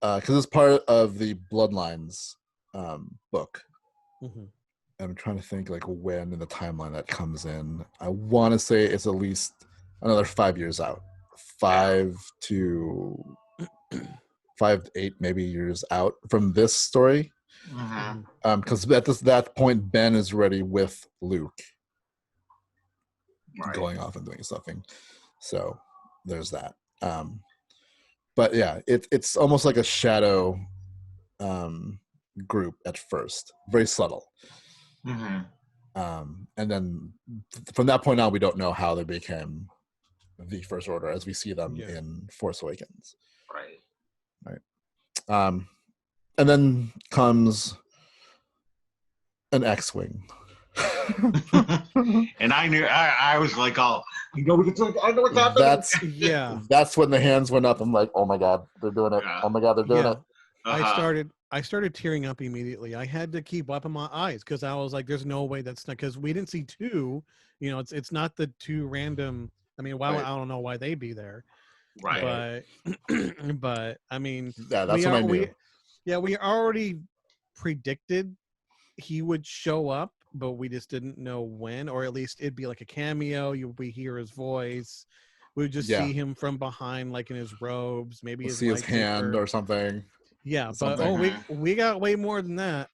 because it's part of the Bloodlines book. Hmm. I'm trying to think like when in the timeline that comes in. I want to say it's at least another 5 years out, Yeah. 5 to 8 maybe years out from this story. Mhm. Because at that point, Ben is ready with Luke Right. going off and doing something. So there's that. But yeah, it's almost like a shadow group at first, very subtle. Mhm. And then from that point on, we don't know how they became the First Order as we see them Yeah. in Force Awakens. Right. Right. And then comes an X-wing. And I knew I was like, oh, I know what's happening. Yeah. That's when the hands went up. I'm like, oh my god, they're doing it. Yeah. Oh my god, they're doing Yeah. it. I started tearing up immediately. I had to keep wiping my eyes because I was like, "There's no way that's not," because we didn't see two. It's not the two random. I mean, why Right. I don't know why they'd be there, Right. but I mean, Yeah, that's when I knew. we already predicted he would show up, but we just didn't know when, or at least it'd be like a cameo. We hear his voice. We would just Yeah. see him from behind, like in his robes, maybe We'll his see his hand lightsaber. or something. Yeah, but Something. we got way more than that.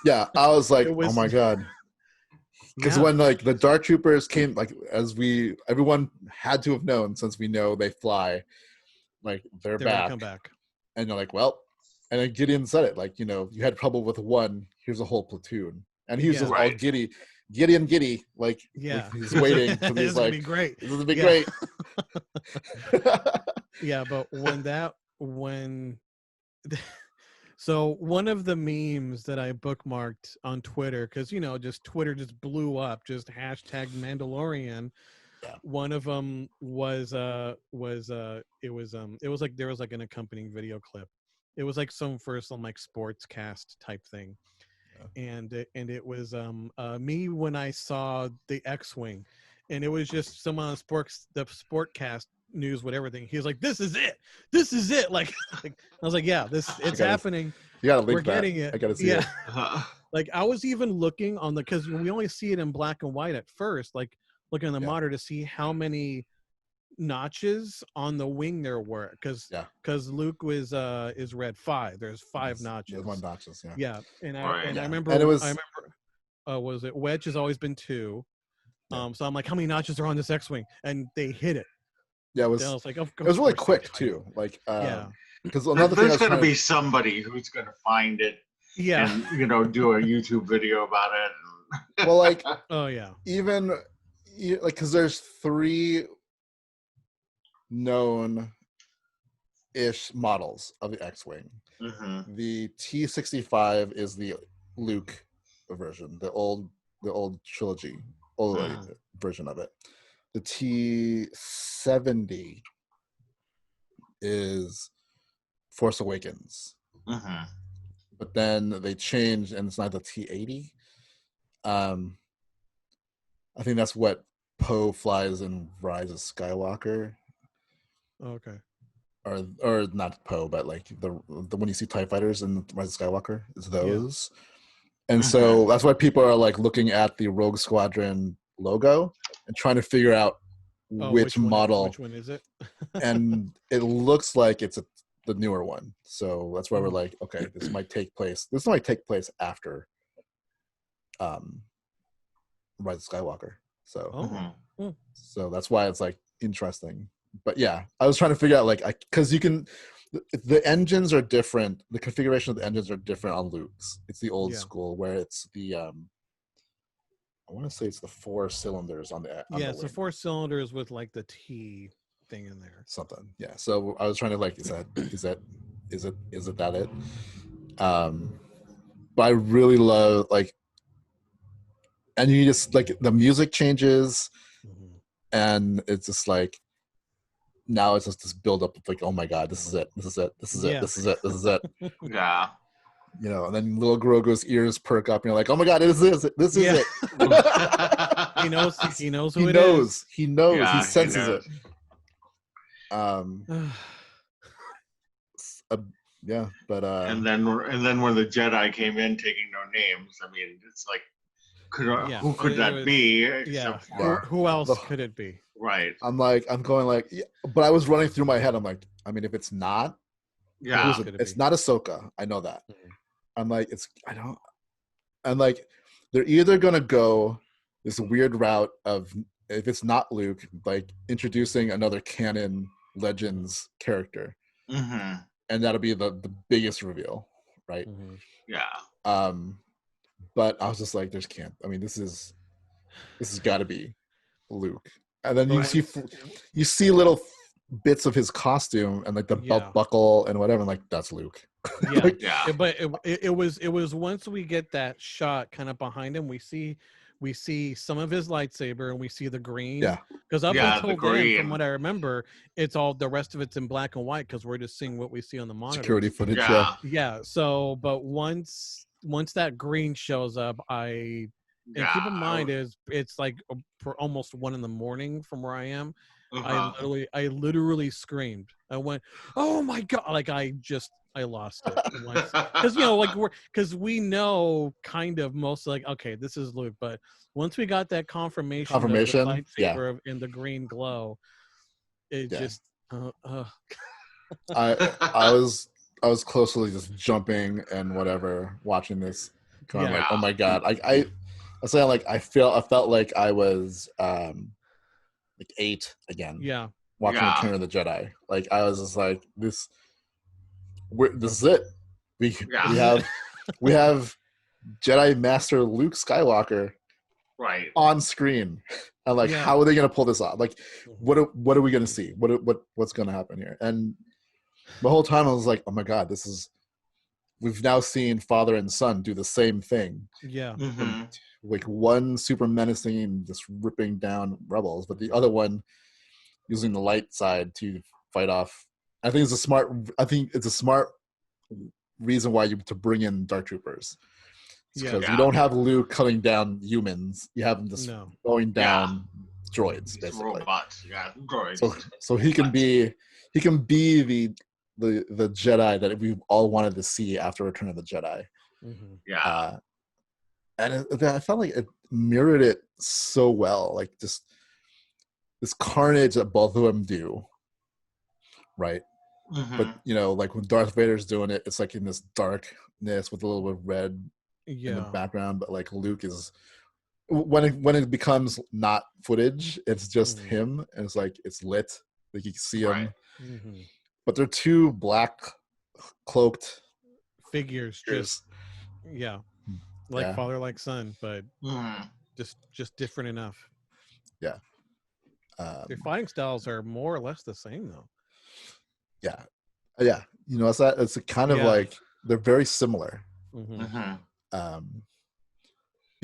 Yeah, I was like, It oh was my god. Because yeah, when like the Dark Troopers came, like everyone had to have known, since we know they fly, like they're they're gonna back. come back. And you're like, well, and then Gideon said it, like, you had trouble with one, here's a whole platoon. and he's just all Right. giddy, like he's waiting because he's like, be great. This is gonna be great. Yeah, but when so one of the memes that I bookmarked on Twitter, because just Twitter just blew up, just hashtag Mandalorian. Yeah. One of them was it was like there was like an accompanying video clip. It was like some like sports cast type thing. And it was me when I saw the X-wing, and it was just someone on the Sportcast news with everything. He was like, "This is it, like I was like, "Yeah, it's happening. You gotta link We're getting that. it. I gotta see it. Like I was even looking on because we only see it in black and white at first, like looking on the monitor to see how many notches on the wing there were, because Luke is red 5. There's 5 notches. There's 1 notches. Yeah, and Right. I remember. And it was. Was it Wedge has always been 2. So I'm like, how many notches are on this X-wing? And they hit it. Yeah, it was like, it was really quick too. Like, because another thing, there's going to be somebody who's going to find it. Yeah, and do a YouTube video about it. Well, like, oh yeah, even like because there's 3 known-ish models of the X-wing. Mm-hmm. The T-65 is the Luke version, the old trilogy, version of it. The T-70 is Force Awakens. Mm-hmm. But then they changed, and it's not the T-80. I think that's what Poe flies in Rise of Skywalker. Okay. Or not Poe, but like the when you see TIE fighters in Rise of Skywalker, it's those. Yeah. And so that's why people are like looking at the Rogue Squadron logo and trying to figure out which model. Which one is it? And it looks like it's the newer one. So that's why we're like, okay, this might take place after Rise of Skywalker. So so that's why it's like interesting. But yeah, I was trying to figure out like because you can, the engines are different. The configuration of the engines are different on Luke's. It's the old school where it's the I want to say it's the 4 cylinders on the it's the 4 cylinders with like the T thing in there. Something. Yeah. So I was trying to like, is it that it? But I really love like, and you just like the music changes, and it's just like now it's just this build up of like, oh my god, this is it. Yeah. And then little Grogu's ears perk up, and you're like, oh my god, this is it. He knows who it is. He knows. Yeah, he senses it. But and then when the Jedi came in taking no names, I mean, it's like, who could that be? Who else could it be? Right. I'm going like, but I was running through my head. I'm like, I mean, if it's not, it's not Ahsoka. I know that. I'm like, I'm like, they're either gonna go this weird route of, if it's not Luke, like introducing another canon Legends character, and that'll be the biggest reveal, right? Yeah. But I was just like, this has got to be Luke. And then you see little bits of his costume and like the belt buckle and whatever. I'm like, that's Luke. But it was once we get that shot kind of behind him, we see some of his lightsaber and we see the green. Yeah. Because up until then, from what I remember, it's all, the rest of it's in black and white because we're just seeing what we see on the monitor. Security footage. Yeah. So, but once that green shows up, and keep in mind it's like for almost 1 a.m. from where I am. I literally screamed. I went, oh my god! Like I lost it because because we know kind of most, like, okay, this is Luke, but once we got that confirmation of the lightsaber in the green glow, it just I was closely just jumping and whatever watching this, going like, oh my god! I was saying like I felt like I was like 8 again. Yeah. Watching Return of the Jedi. Like I was just like, this is it. We have Jedi Master Luke Skywalker Right. on screen. And like, how are they going to pull this off? Like, what are we going to see? What's going to happen here? And the whole time I was like, oh my God, we've now seen father and son do the same thing. Yeah. Mm-hmm. Like one super menacing and just ripping down rebels, but the other one using the light side to fight off. I think it's a smart reason why to bring in Dark Troopers. Because you don't have Luke cutting down humans. You have him just going down droids, basically. Robots, droids. So he can be the Jedi that we've all wanted to see after Return of the Jedi. Mm-hmm. Yeah. And I felt like it mirrored it so well. Like just this carnage that both of them do. Right. Mm-hmm. But like when Darth Vader's doing it, it's like in this darkness with a little bit of red in the background, but like Luke is when it becomes not footage, it's just him, and it's like it's lit, like you can see him. Mm-hmm. But they're two black cloaked figures, like father, like son, but just different enough. Yeah. Their fighting styles are more or less the same, though. Yeah. It's a kind of like they're very similar. Mm-hmm. Mm-hmm.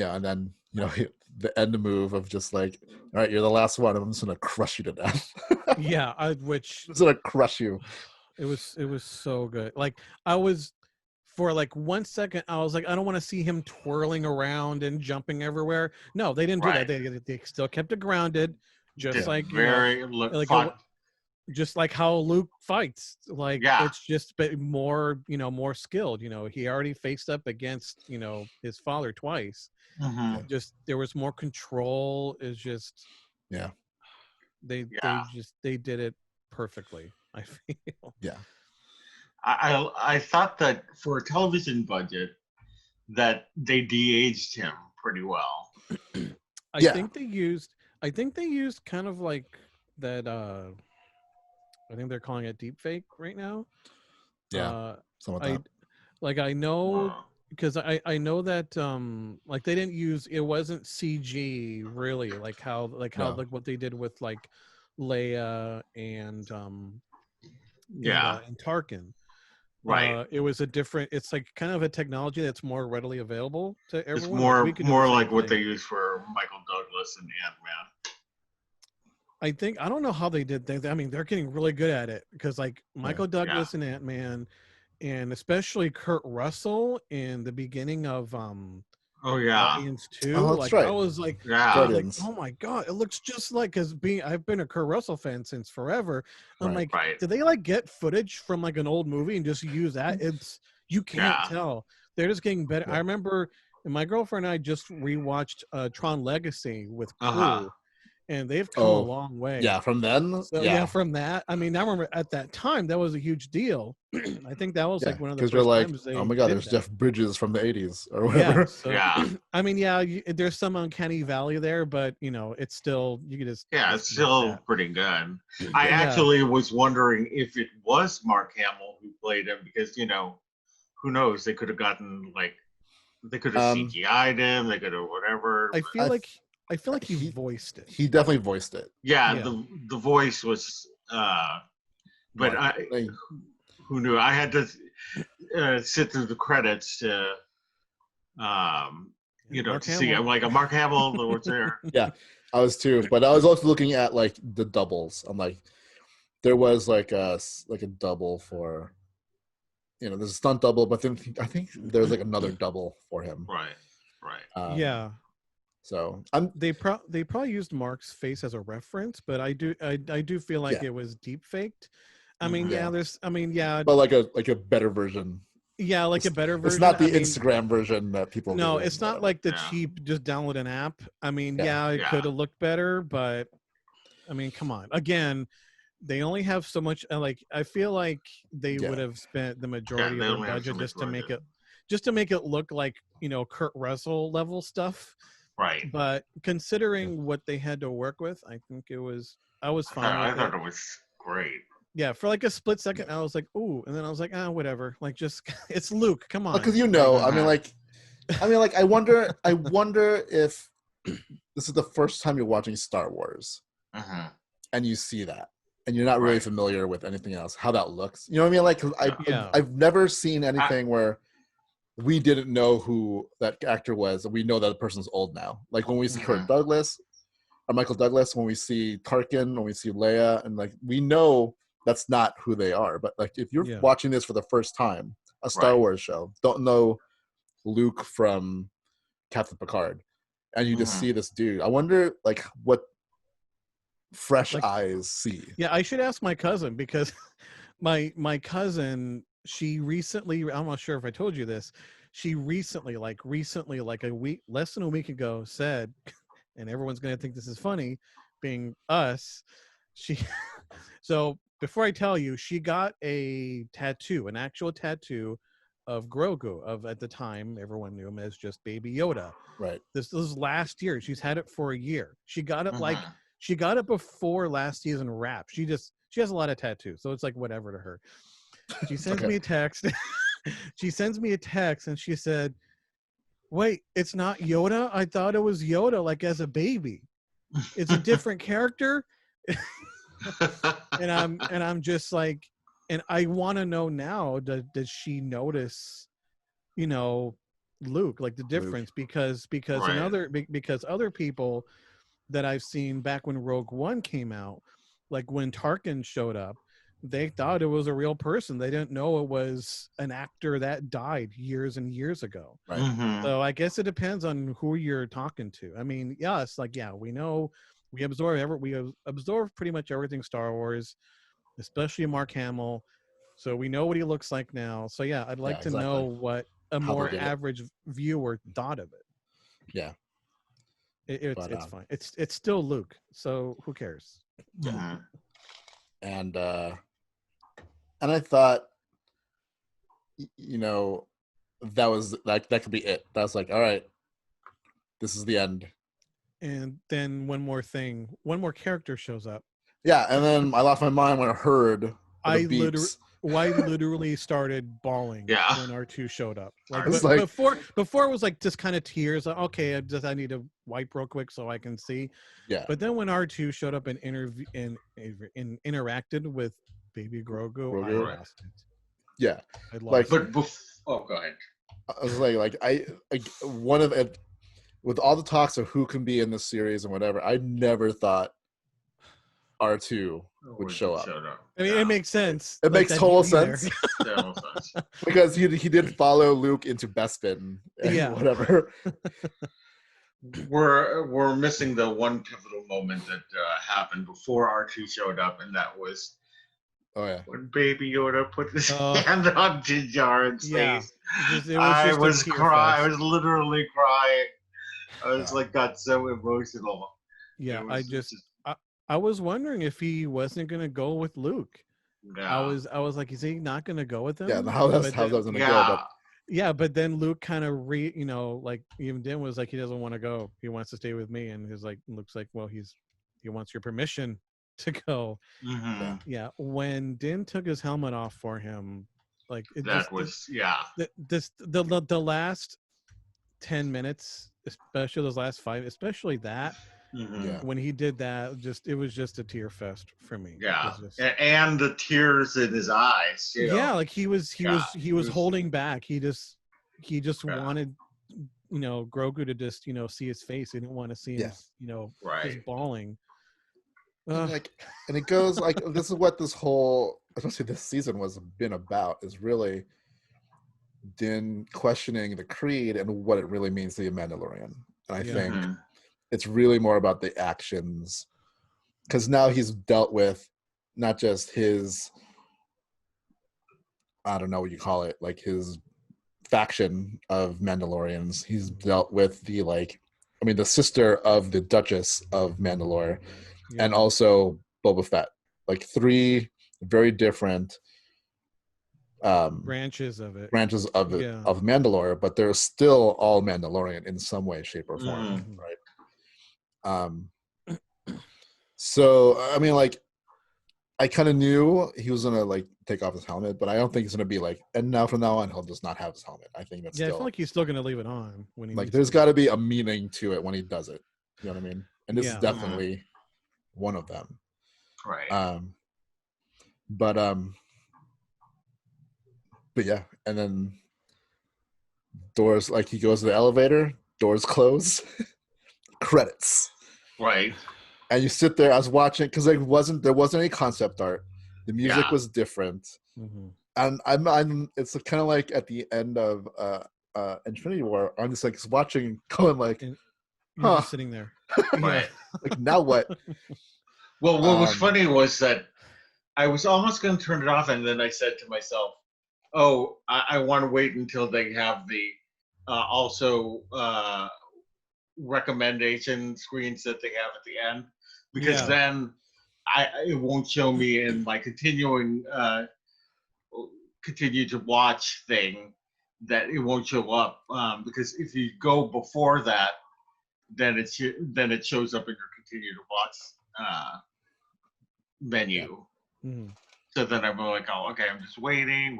And then the end move of just like, all right, you're the last one, I'm just gonna crush you to death. Which I'm just gonna crush you. It was so good. Like I was, for like 1 second, I was like, I don't want to see him twirling around and jumping everywhere. No, they didn't do that. They still kept it grounded, just like just like how Luke fights. Like it's just more, more skilled. He already faced up against, his father twice. Mm-hmm. Just there was more control. It's just they did it perfectly, I feel. Yeah. I thought that for a television budget that they de-aged him pretty well. I think they used kind of like that I think they're calling it deep fake right now. Yeah. I know because I know that like they didn't use, it wasn't CG really, like what they did with like Leia and and Tarkin. Right. It was it's like kind of a technology that's more readily available to everyone. It's more like what they use for Michael Douglas and Ant-Man. I don't know how they did that. I mean, they're getting really good at it because like Michael Douglas and Ant-Man, and especially Kurt Russell in the beginning of Guardians 2. I was like, oh my God, it looks just like, because I've been a Kurt Russell fan since forever. I'm like, did they like get footage from like an old movie and just use that? You can't tell. They're just getting better. I remember my girlfriend and I just rewatched Tron Legacy with Crew. And they've come a long way. Yeah, from then. So, from that. I mean, I remember at that time that was a huge deal. I think that was like one of the first times they. Oh my God, there's that. Jeff Bridges from the '80s or whatever. I mean, there's some uncanny valley there, but it's still you can just. Yeah, it's still pretty good. I actually was wondering if it was Mark Hamill who played him, because who knows? They could have gotten they could have CGI'd him. They could have whatever. I feel like he voiced it. He definitely voiced it. Yeah. The voice was, but who knew? I had to sit through the credits to, to see. I'm like, a Mark Hamill was there. Yeah, I was too. But I was also looking at like the doubles. I'm like, there was like a double for, there's a stunt double, but then I think there's like another double for him. Right. So they probably used Mark's face as a reference, but I do feel like it was deep faked. I mean, but like a better version. Yeah, like a better version. It's not the Instagram version that people. No, it's not like the cheap just download an app. I mean, it could have looked better, but I mean, come on. Again, they only have so much. Like, I feel like they would have spent the majority of their budget just to make it look like Kurt Russell level stuff. Right. But considering what they had to work with, I think I was fine. I thought it was great. Yeah, for like a split second, I was like, ooh, and then I was like, whatever. Like, just it's Luke. Come on. Because I mean, like I mean, like, I wonder if this is the first time you're watching Star Wars, and you see that, and you're not really familiar with anything else, how that looks. You know what I mean? Like, 'cause I've never seen anything where we didn't know who that actor was, and we know that the person's old now. Like when we see Kirk Douglas or Michael Douglas, when we see Tarkin, when we see Leia, and like we know that's not who they are. But like if you're watching this for the first time, a Star Wars show, don't know Luke from Captain Picard, and you just see this dude. I wonder like what fresh eyes see. Yeah, I should ask my cousin because my cousin, she recently, I'm not sure if I told you this, she recently like a week, less than a week ago said, and everyone's going to think this is funny being us, she so before I tell you, she got a tattoo, an actual tattoo of Grogu, of at the time everyone knew him as just Baby Yoda. Right. This was last year. She's had it for a year. She got it she got it before last season wrap. She has a lot of tattoos, so it's like whatever to her. She sends me a text. She sends me a text and she said, "Wait, it's not Yoda? I thought it was Yoda like as a baby. It's a different character." and I'm just like, and I want to know now, does she notice, Luke, like the difference? Luke. because other people that I've seen back when Rogue One came out, like when Tarkin showed up, they thought it was a real person. They didn't know it was an actor that died years and years ago. Right. So I guess it depends on who you're talking to. I mean, yes, like, we know we absorb pretty much everything Star Wars, especially Mark Hamill. So we know what he looks like now. So yeah, I'd like to know what a more average viewer thought of it. Yeah. It's fine. It's still Luke, so who cares? Yeah. And I thought, that was like that could be it. That was like, all right, this is the end. And then one more character shows up. Yeah, and then I lost my mind when I heard I literally started bawling when R2 showed up. Before it was like just kind of tears. Like, okay, I need to wipe real quick so I can see. Yeah. But then when R2 showed up and interacted with Baby Grogu, I lost it. Yeah. I lost it. Go ahead. I was like one of it, with all the talks of who can be in this series and whatever, I never thought R2 would show up. I mean, it makes sense. It makes total sense. Because he did follow Luke into Bespin and whatever. We're missing the one pivotal moment that happened before R2 showed up, and that was when Baby Yoda put his hand on Din Djarin's face. I was crying. I was literally crying. I was got so emotional. Yeah, I was wondering if he wasn't gonna go with Luke. Yeah. I was like, is he not gonna go with him? Yeah, how that's gonna go. But but then Luke kind of like even Din was like, he doesn't want to go. He wants to stay with me, and he's like, looks like, well, he wants your permission to go. Mm-hmm. Yeah. When Din took his helmet off for him, like the last 10 minutes, especially those last 5, especially that. Mm-hmm. When he did that, it was just a tear fest for me. Yeah, and the tears in his eyes. Yeah, like he was holding back. He just wanted, Grogu to just see his face. He didn't want to see him, just bawling. And it goes like, this is what this whole, especially this season, was been about, is really Din questioning the creed and what it really means to be a Mandalorian. And I think it's really more about the actions, because now he's dealt with not just his, I don't know what you call it, like his faction of Mandalorians. He's dealt with the sister of the Duchess of Mandalore, and also Boba Fett. Like 3 very different branches of Mandalore, but they're still all Mandalorian in some way, shape, or form, right? So I mean, like, I kind of knew he was gonna like take off his helmet, but I don't think it's gonna be like. And now from now on, he'll just not have his helmet. I think that's I still feel like he's still gonna leave it on when he like. needs There's to. got to be a meaning to it when he does it. You know what I mean? And this is Yeah. definitely one of them. Right. But yeah, and then doors, like he goes to the elevator, doors close, credits. Right. And you sit there. I was watching because there wasn't any concept art. The music was different, and I'm. It's kind of like at the end of Infinity War. I'm just like watching, going like, you're just sitting there, right? Like now what? Well, what was funny was that I was almost going to turn it off, and then I said to myself, "Oh, I want to wait until they have the also recommendation screens that they have at the end, because then it won't show me in my continue to watch thing that it won't show up, because if you go before that, then it shows up in your continue to watch menu. So then I'm like, oh, okay, I'm just waiting.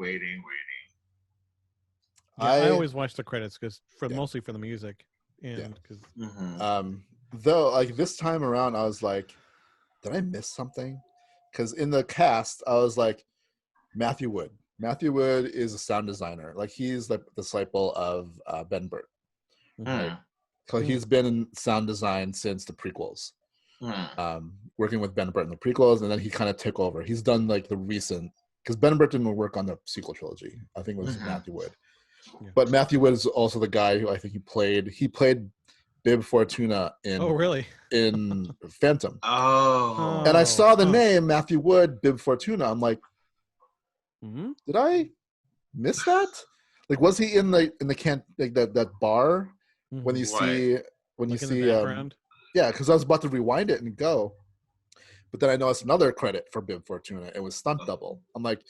Yeah, I always watch the credits because mostly for the music, and because though, like this time around, I was like, did I miss something? Because in the cast, I was like, Matthew Wood. Matthew Wood is a sound designer. Like he's the disciple of Ben Burtt. Right? So he's been in sound design since the prequels. Working with Ben Burtt in the prequels, and then he kind of took over. He's done like the recent, because Ben Burtt didn't work on the sequel trilogy. I think it was Matthew Wood. Yeah. But Matthew Wood is also the guy who I think he played Bib Fortuna in in Phantom. And I saw the name Matthew Wood, Bib Fortuna. I'm like, did I miss that? Like, was he in the like that bar when you see yeah, because I was about to rewind it and go, but then I noticed another credit for Bib Fortuna. It was stunt double. I'm like,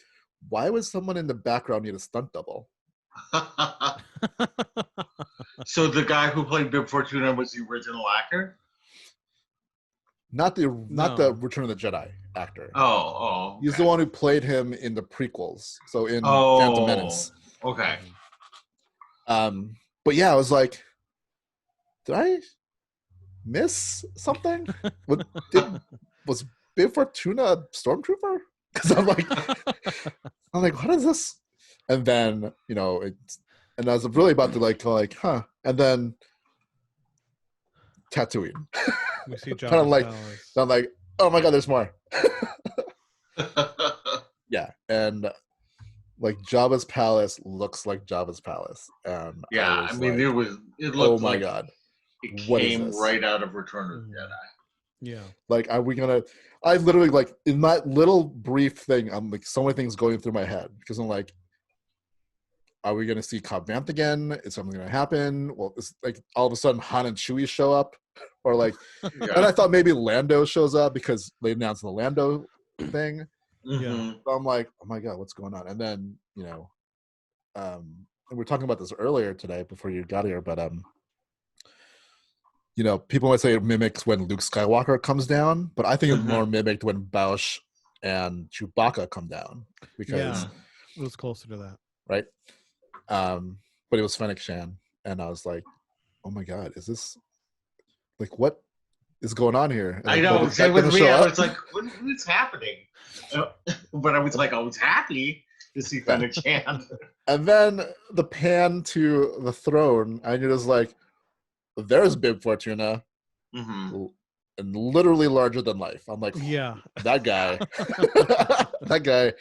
why would someone in the background need a stunt double? So the guy who played Bib Fortuna was the original actor? Not the Return of the Jedi actor. Okay. He's the one who played him in the prequels. So in Phantom Menace. Okay. But yeah, I was like, did I miss something? Was Bib Fortuna a stormtrooper? Because I'm like, what is this? And then and I was really about to like, huh? And then Tatooine. We see kind of like, I'm like, oh my god, there's more. Yeah, and like Jabba's palace looks like Jabba's palace, and I mean, it looked my like god, it came right out of Return of the Jedi. Yeah, like, are we gonna? I literally, like, in that little brief thing, I'm like, so many things going through my head because I'm like, are we gonna see Cobb Vanth again? Is something gonna happen? Well, it's like all of a sudden Han and Chewie show up, or like, and I thought maybe Lando shows up because they announced the Lando thing. So I'm like, oh my god, what's going on? And then and we were talking about this earlier today before you got here, but people might say it mimics when Luke Skywalker comes down, but I think it's more mimicked when Bausch and Chewbacca come down, because it was closer to that, right? But it was Fennec Shan, and I was like, oh my god, is this like, what is going on here? And I know. Same with me. I was like, what's happening? But I was like, I was happy to see Fennec Shan. And then the pan to the throne, and you're just like, there's Bib Fortuna, and literally larger than life. I'm like, that guy, that guy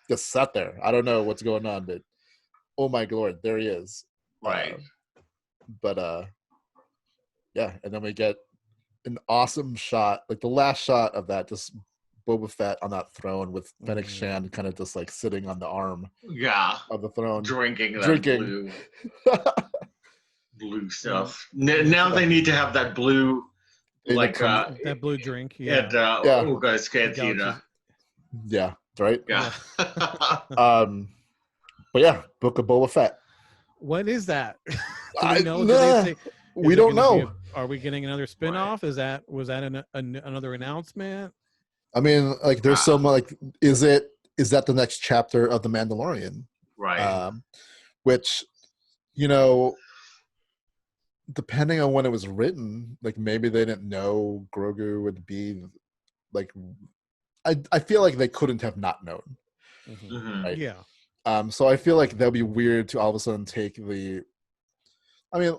just sat there. I don't know what's going on, but oh my lord, there he is. Right. But yeah, and then we get an awesome shot, like the last shot of that, just Boba Fett on that throne with Fennec Shan kind of just like sitting on the arm of the throne, drinking blue stuff. Now they need to have that blue, like that blue drink. Yeah. Oh, guys, Cantina. Yeah. Right. Yeah. But yeah, Book of Boba Fett. What is that? Do we know? We don't know. Are we getting another spin-off? Was that another announcement? I mean, like, there's so much. Like, is that the next chapter of the Mandalorian? Right. Which, you know, depending on when it was written, like maybe they didn't know Grogu would be like. I feel like they couldn't have not known, right? Yeah. So I feel like that'd be weird to all of a sudden take the. I mean,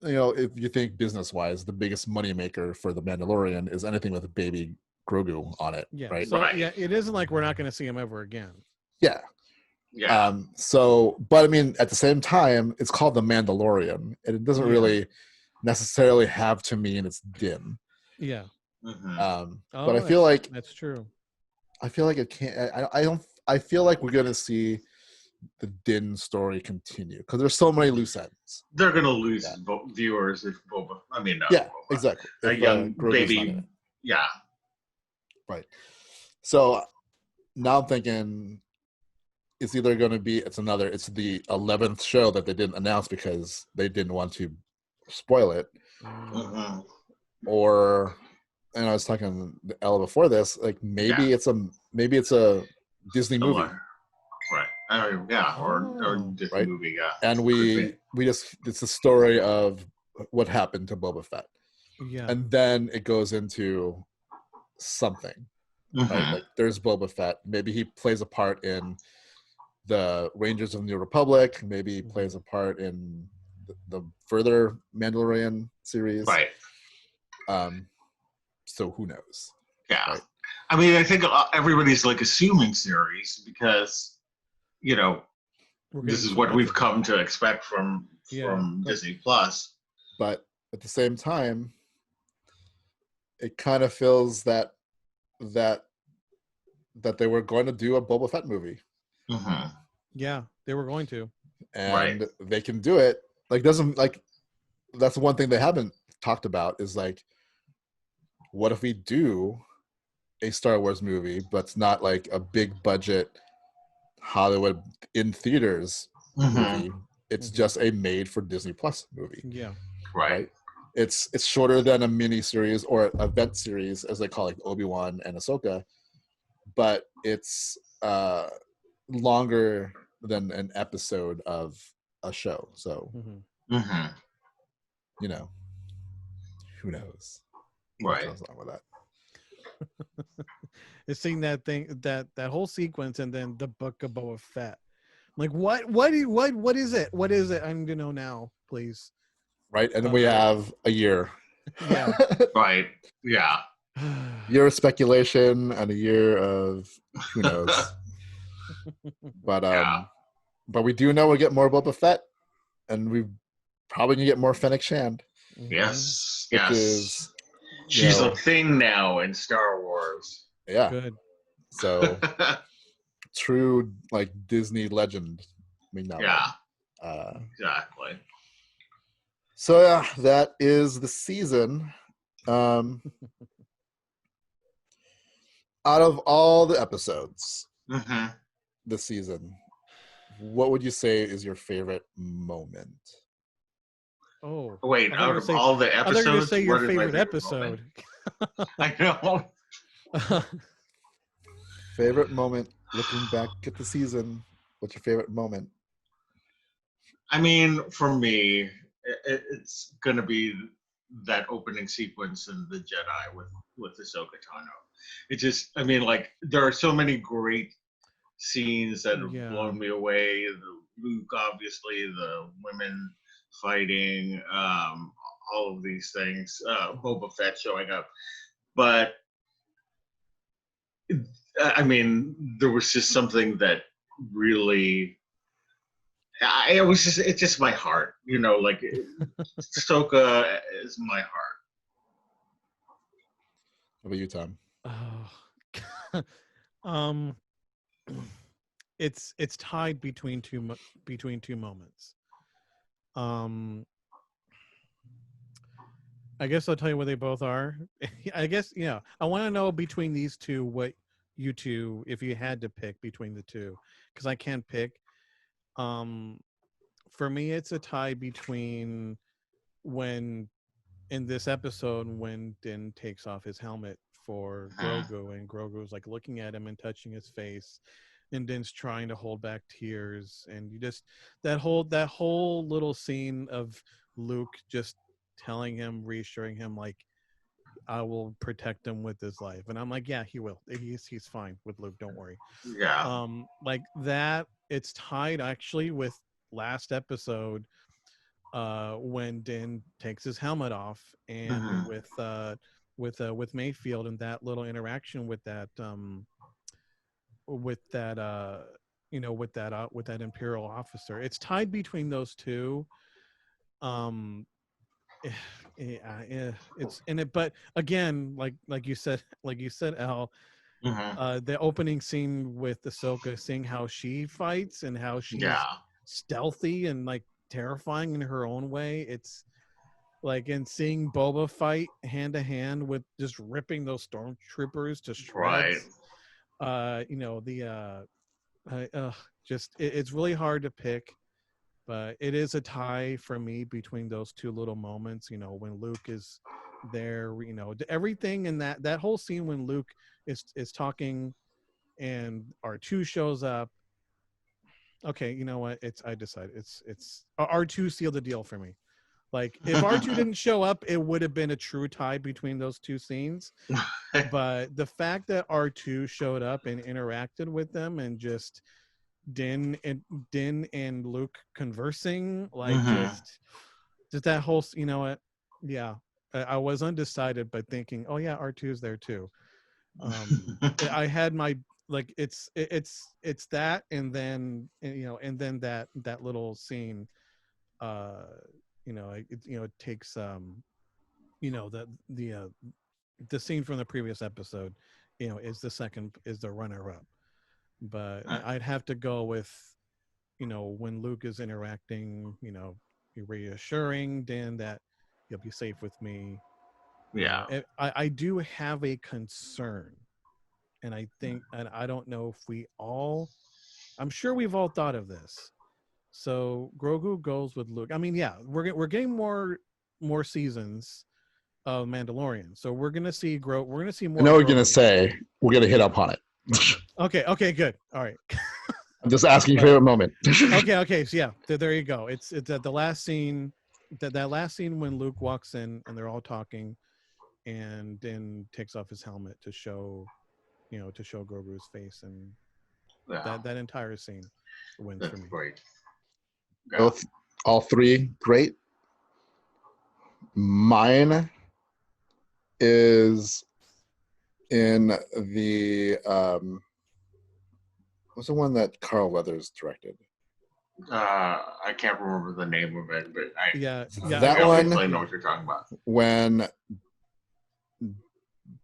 if you think business wise, the biggest moneymaker for the Mandalorian is anything with a baby Grogu on it, Yeah. right? So yeah, it isn't like we're not going to see him ever again. Yeah. Yeah. But I mean, at the same time, it's called the Mandalorian, and it doesn't really necessarily have to mean it's Din. Yeah. But I feel like that's true. I feel like it can't. I don't. I feel like we're gonna see the Din story continue because there's so many loose ends. They're gonna lose viewers if Boba. I mean, not yeah, Boba. exactly. A young Grogu's baby. Yeah. Right. So now I'm thinking it's either going to be it's the 11th show that they didn't announce because they didn't want to spoil it, or and I was talking to Ella before this, like maybe it's a Disney movie, right? Or Disney movie, yeah. And it's the story of what happened to Boba Fett, and then it goes into something, right? Like there's Boba Fett, maybe he plays a part in the Rangers of the New Republic, maybe he plays a part in the further Mandalorian series, right? So who knows? Yeah, right? I mean, I think everybody's like assuming series because this is what we've come to expect from Disney Plus. But at the same time, it kind of feels that they were going to do a Boba Fett movie. Yeah, they were going to, and they can do it. Like that's one thing they haven't talked about is like, what if we do a Star Wars movie, but it's not like a big budget Hollywood in theaters movie. It's just a made for Disney Plus movie. Yeah, right. It's shorter than a mini series or event series, as they call like Obi-Wan and Ahsoka, but it's longer than an episode of a show. So, who knows? Right. What goes on with that? It's seeing that thing, that whole sequence, and then the Book of Boba Fett. Like, what is it? What is it? I need to know now, please. Right, and then we have a year. Yeah. Right. Yeah. Year of speculation and a year of who knows. But we do know we'll get more Boba Fett, and we probably gonna get more Fennec Shand. Yes. She's a thing now in Star Wars. Yeah. Good. So true, like Disney legend. Exactly. So yeah, that is the season. Out of all the episodes this season, what would you say is your favorite moment? Oh, wait! Out of all the episodes, I thought you were gonna say your favorite episode. I know. Favorite moment looking back at the season. What's your favorite moment? I mean, for me, it's gonna be that opening sequence in the Jedi with Ahsoka Tano. It just, I mean, like there are so many great scenes that have blown me away. Luke, obviously, the women fighting, all of these things. Boba Fett showing up, but I mean, there was just something that really. It's just my heart, like Ahsoka is my heart. How about you, Tom? It's tied between two moments. I guess I'll tell you what they both are. I guess, I want to know between these two what you two, if you had to pick between the two, because I can't pick. For me, it's a tie between when in this episode when Din takes off his helmet for Grogu, and Grogu's like looking at him and touching his face, and Din's trying to hold back tears, and you just that whole little scene of Luke just telling him, reassuring him, like, I will protect him with his life, and I'm like, yeah, he will. He's fine with Luke. Don't worry. Yeah. Like that. It's tied actually with last episode, when Din takes his helmet off, and with Mayfield, and that little interaction with that with that Imperial officer. It's tied between those two. Um, it's in it, but again, like you said, Al, the opening scene with Ahsoka, seeing how she fights and how she's stealthy and like terrifying in her own way. It's like, and seeing Boba fight hand to hand with just ripping those stormtroopers to shreds. It's really hard to pick, but it is a tie for me between those two little moments. When Luke is there, everything in that whole scene when Luke is talking and R2 shows up. Okay, you know what? I decided it's R2 sealed the deal for me. Like, if R2 didn't show up, it would have been a true tie between those two scenes. But the fact that R2 showed up and interacted with them, and just Din and Luke conversing, like, just that whole, you know what? Yeah, I was undecided, but thinking, oh yeah, R2 is there too. I had my, like, it's that, and then and then that little scene. It takes the scene from the previous episode, is the runner up, but I'd have to go with when Luke is interacting, reassuring Dan that you'll be safe with me. I do have a concern, and I think, and I don't know if I'm sure we've all thought of this. So Grogu goes with Luke. I mean, yeah, we're getting more seasons of Mandalorian, so we're gonna see We're gonna see more. I know what you're gonna say. We're gonna hit up on it. Okay, good. All right. I'm just asking your favorite moment. okay. So yeah, there you go. It's at the last scene, that last scene when Luke walks in and they're all talking, and then takes off his helmet to show Grogu's face, and that entire scene wins for me. Great. All three great. Mine is in the what's the one that Carl Weathers directed? I can't remember the name of it, but that one. I know what you're talking about. When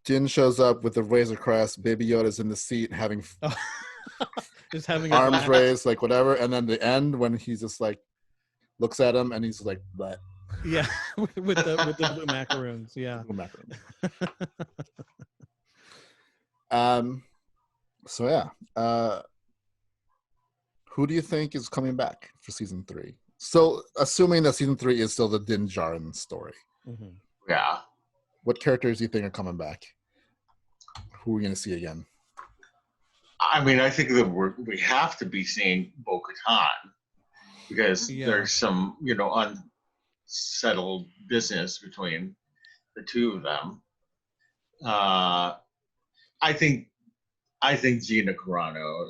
Din shows up with the Razor Crest, Baby Yoda's in the seat having just having arms raised, like whatever, and then the end when he's just like looks at him and he's like, "But." Yeah, with the blue macaroons. Yeah. Blue macaroons. So yeah. Who do you think is coming back for season 3? So, assuming that season 3 is still the Din Djarin story. Mm-hmm. Yeah. What characters do you think are coming back? Who are we going to see again? I mean, I think that we have to be seeing Bo-Katan, because there's some, unsettled business between the two of them. I think Gina Carano,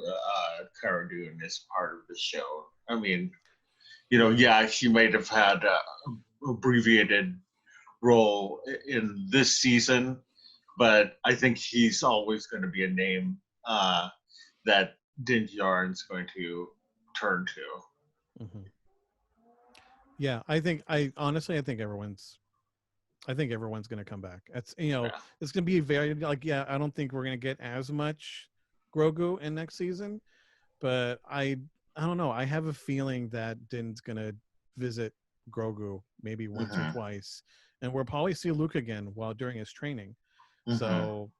Cara Dune is part of the show. I mean, she might have had an abbreviated role in this season, but I think he's always going to be a name that Din Djarin's going to turn to. Mm-hmm. Yeah, honestly think everyone's going to come back. It's it's going to be very, I don't think we're going to get as much Grogu in next season, but I don't know. I have a feeling that Din's going to visit Grogu maybe once or twice, and we'll probably see Luke again during his training. Mm-hmm. So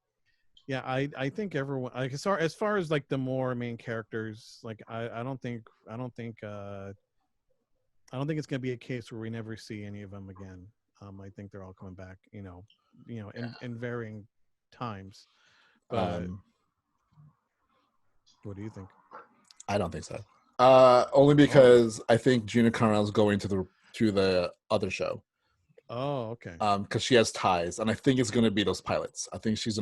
yeah, I think everyone, like, as far as like the more main characters, like I don't think it's going to be a case where we never see any of them again. I think they're all coming back, in varying times. But what do you think? I don't think so. Only because I think Gina Carano is going to the other show. Oh, okay. Because she has ties, and I think it's going to be those pilots. I think she's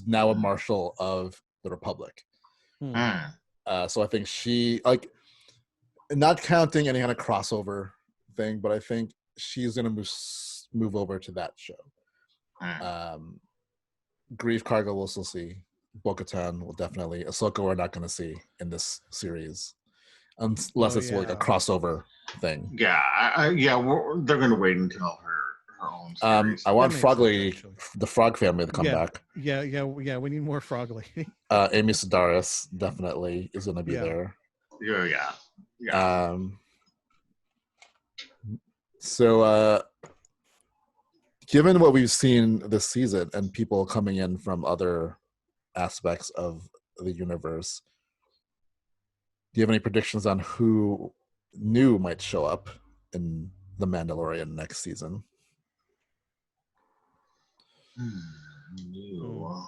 now a marshal of the Republic. So I think she, like, not counting any kind of crossover thing, but I think she's going to move over to that show. Grief Karga we'll still see. Bo-Katan will definitely. Ahsoka we're not going to see in this series, unless it's like a crossover thing. Yeah, they're going to wait until her own series. I want Frog Lady, the Frog family, to come back. Yeah. We need more Frog Lady. Amy Sedaris definitely is going to be there. Yeah. So, given what we've seen this season and people coming in from other aspects of the universe, do you have any predictions on who new might show up in The Mandalorian next season? New.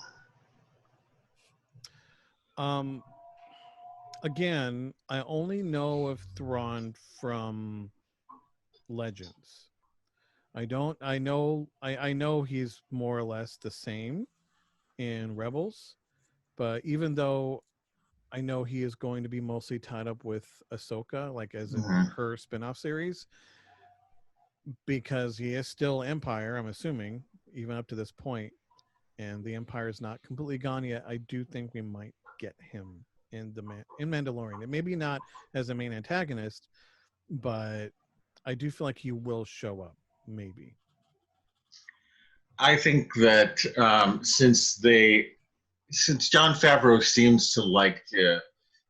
Again, I only know of Thrawn from Legends. I know he's more or less the same in Rebels, but even though I know he is going to be mostly tied up with Ahsoka, like as in her spin-off series, because he is still Empire, I'm assuming, even up to this point, and the Empire is not completely gone yet. I do think we might get him in Mandalorian. And maybe not as a main antagonist, but I do feel like he will show up, maybe. I think that since Jon Favreau seems to like to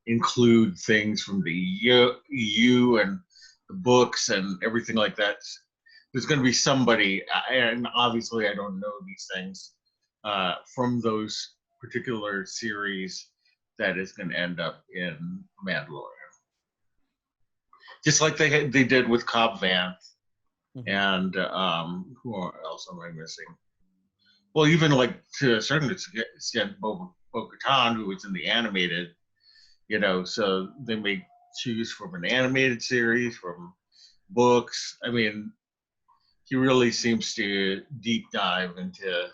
include things from the EU and the books and everything like that, there's going to be somebody, and obviously I don't know these things, from those particular series that is going to end up in Mandalorian. Just like they did with Cobb Vanth. And who else am I missing? Well, even like to a certain extent, Bo-Katan, who was in the animated, so they may choose from an animated series, from books. I mean, he really seems to deep dive into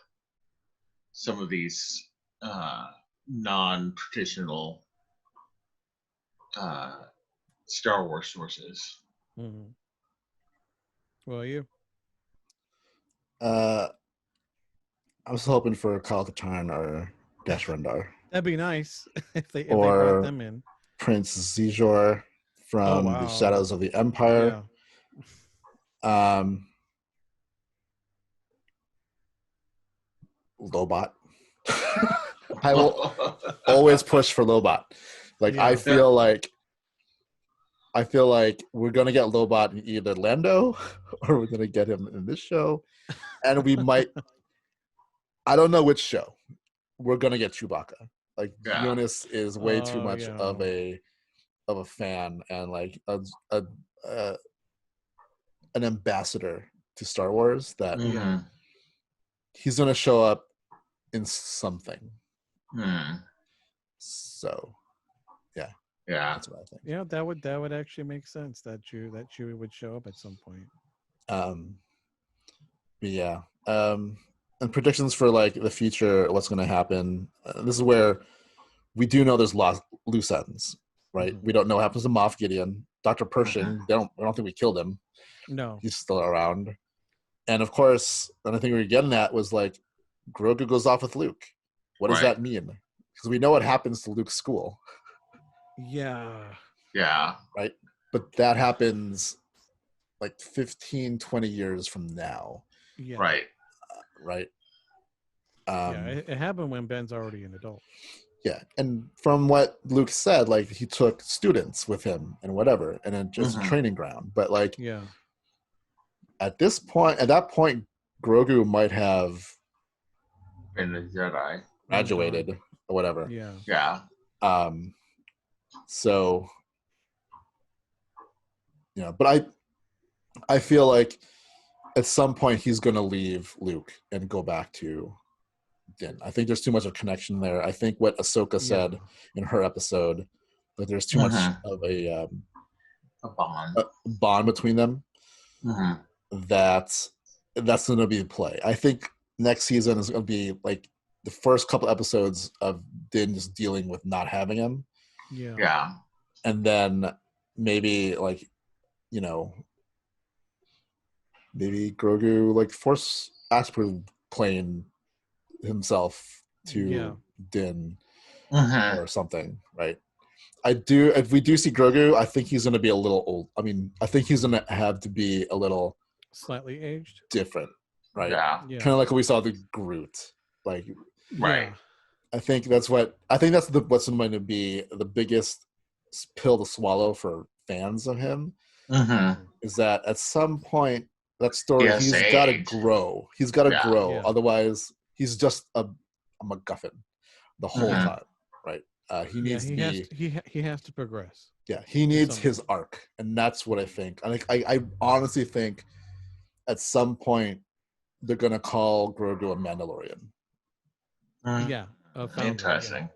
some of these non-traditional Star Wars sources. Well, you? I was hoping for Kyle Katarn or Dash Rendar. That'd be nice if they brought them in. Prince Xizor from the Shadows of the Empire. Yeah. Lobot. I will always push for Lobot. I feel like we're gonna get Lobot in either Lando or we're gonna get him in this show, and we might. I don't know which show. We're gonna get Chewbacca. Jonas is way too much of a fan and an ambassador to Star Wars that he's gonna show up in something. So, yeah, that's what I think. Yeah, that would actually make sense that Chewie would show up at some point. And predictions for the future, what's going to happen. This is where we do know there's loose ends, right? We don't know what happens to Moff Gideon, Dr. Pershing. I don't think we killed him. No, he's still around. And of course, and I think we were getting at was Grogu goes off with Luke. What does that mean? Because we know what happens to Luke's school. Yeah. Right? But that happens 15, 20 years from now. Yeah. Right. Right. It happened when Ben's already an adult. Yeah. And from what Luke said, he took students with him and whatever, and then just a training ground. But at that point, Grogu might have been a Jedi, graduated or whatever. Yeah. So, but I feel like at some point he's going to leave Luke and go back to Din. I think there's too much of a connection there. I think what Ahsoka said in her episode, that there's too much of a bond between them. That's going to be in play. I think next season is going to be like the first couple episodes of Din just dealing with not having him. Yeah. And then maybe like, maybe Grogu like force Asper playing himself to Din or something, right? If we do see Grogu, I think he's going to be a little old. I mean, I think he's going to have to be a little slightly aged, different, right? Yeah. Kind of like what we saw the Groot, like right. I think that's what's going to be the biggest pill to swallow for fans of him. Is that at some point that story he's got to grow. He's got to grow. Yeah. Otherwise, he's just a MacGuffin the whole time, right? He needs he has to progress. Yeah, he needs his arc, and that's what I think. I honestly think at some point they're gonna call Grogu a Mandalorian. Interesting.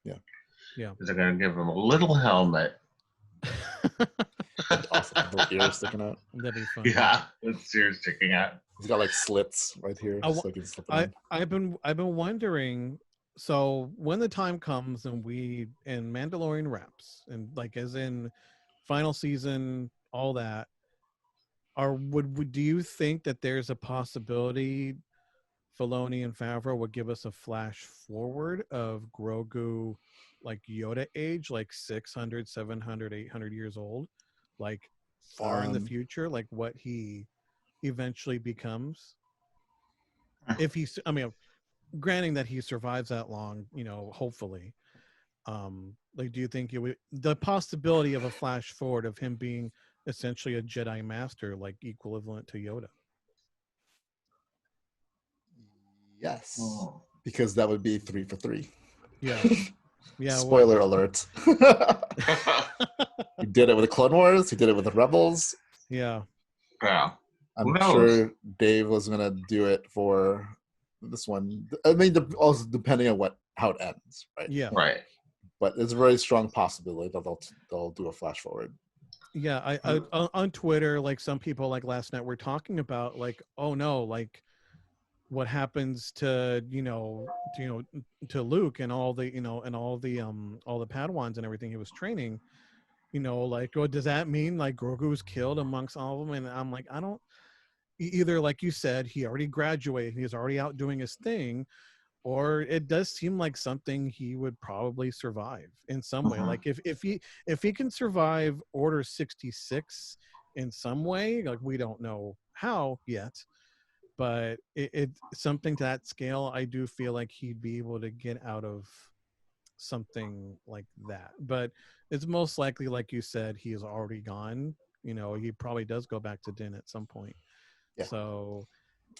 Yeah. They're gonna give him a little helmet. Awesome. Little ears sticking out. That'd be fun. Yeah, with ears sticking out. He's got like slits right here. So he can slip I've been wondering. So when the time comes and Mandalorian wraps, and like as in final season, all that, do you think that there's a possibility Filoni and Favreau would give us a flash forward of Grogu like Yoda age, like 600, 700, 800 years old, like far in the future, like what he eventually becomes? If he's, granting that he survives that long, hopefully, like, do you think the possibility of a flash forward of him being essentially a Jedi master, like equivalent to Yoda? Yes, because that would be 3 for 3. Yeah. Spoiler alert. He did it with the Clone Wars. He did it with the Rebels. Yeah. I'm sure Dave was gonna do it for this one. I mean, also depending on how it ends, right? Yeah. Right. But it's a very strong possibility that they'll do a flash forward. Yeah, I on Twitter, like some people like last night were talking about like, oh no, like what happens to to Luke and all the all the Padawans and everything he was training, like, what does that mean? Like Grogu was killed amongst all of them? And I'm like, I don't, either like you said, he already graduated, he's already out doing his thing, or it does seem like something he would probably survive in some way. Like if he can survive Order 66 in some way, like we don't know how yet, but it something to that scale, I do feel like he'd be able to get out of something like that. But it's most likely, like you said, he is already gone. He probably does go back to Din at some point. Yeah. So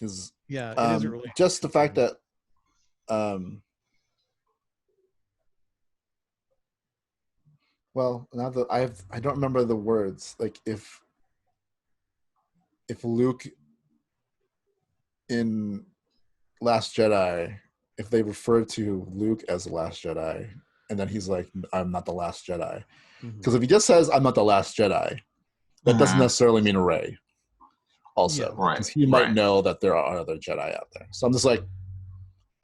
it isn't really just the fact that well, now that I don't remember the words. Like if Luke in Last Jedi, if they refer to Luke as the Last Jedi, and then he's like, I'm not the Last Jedi. Because if he just says, I'm not the Last Jedi, that doesn't necessarily mean Rey. Also, because he might know that there are other Jedi out there. So I'm just like,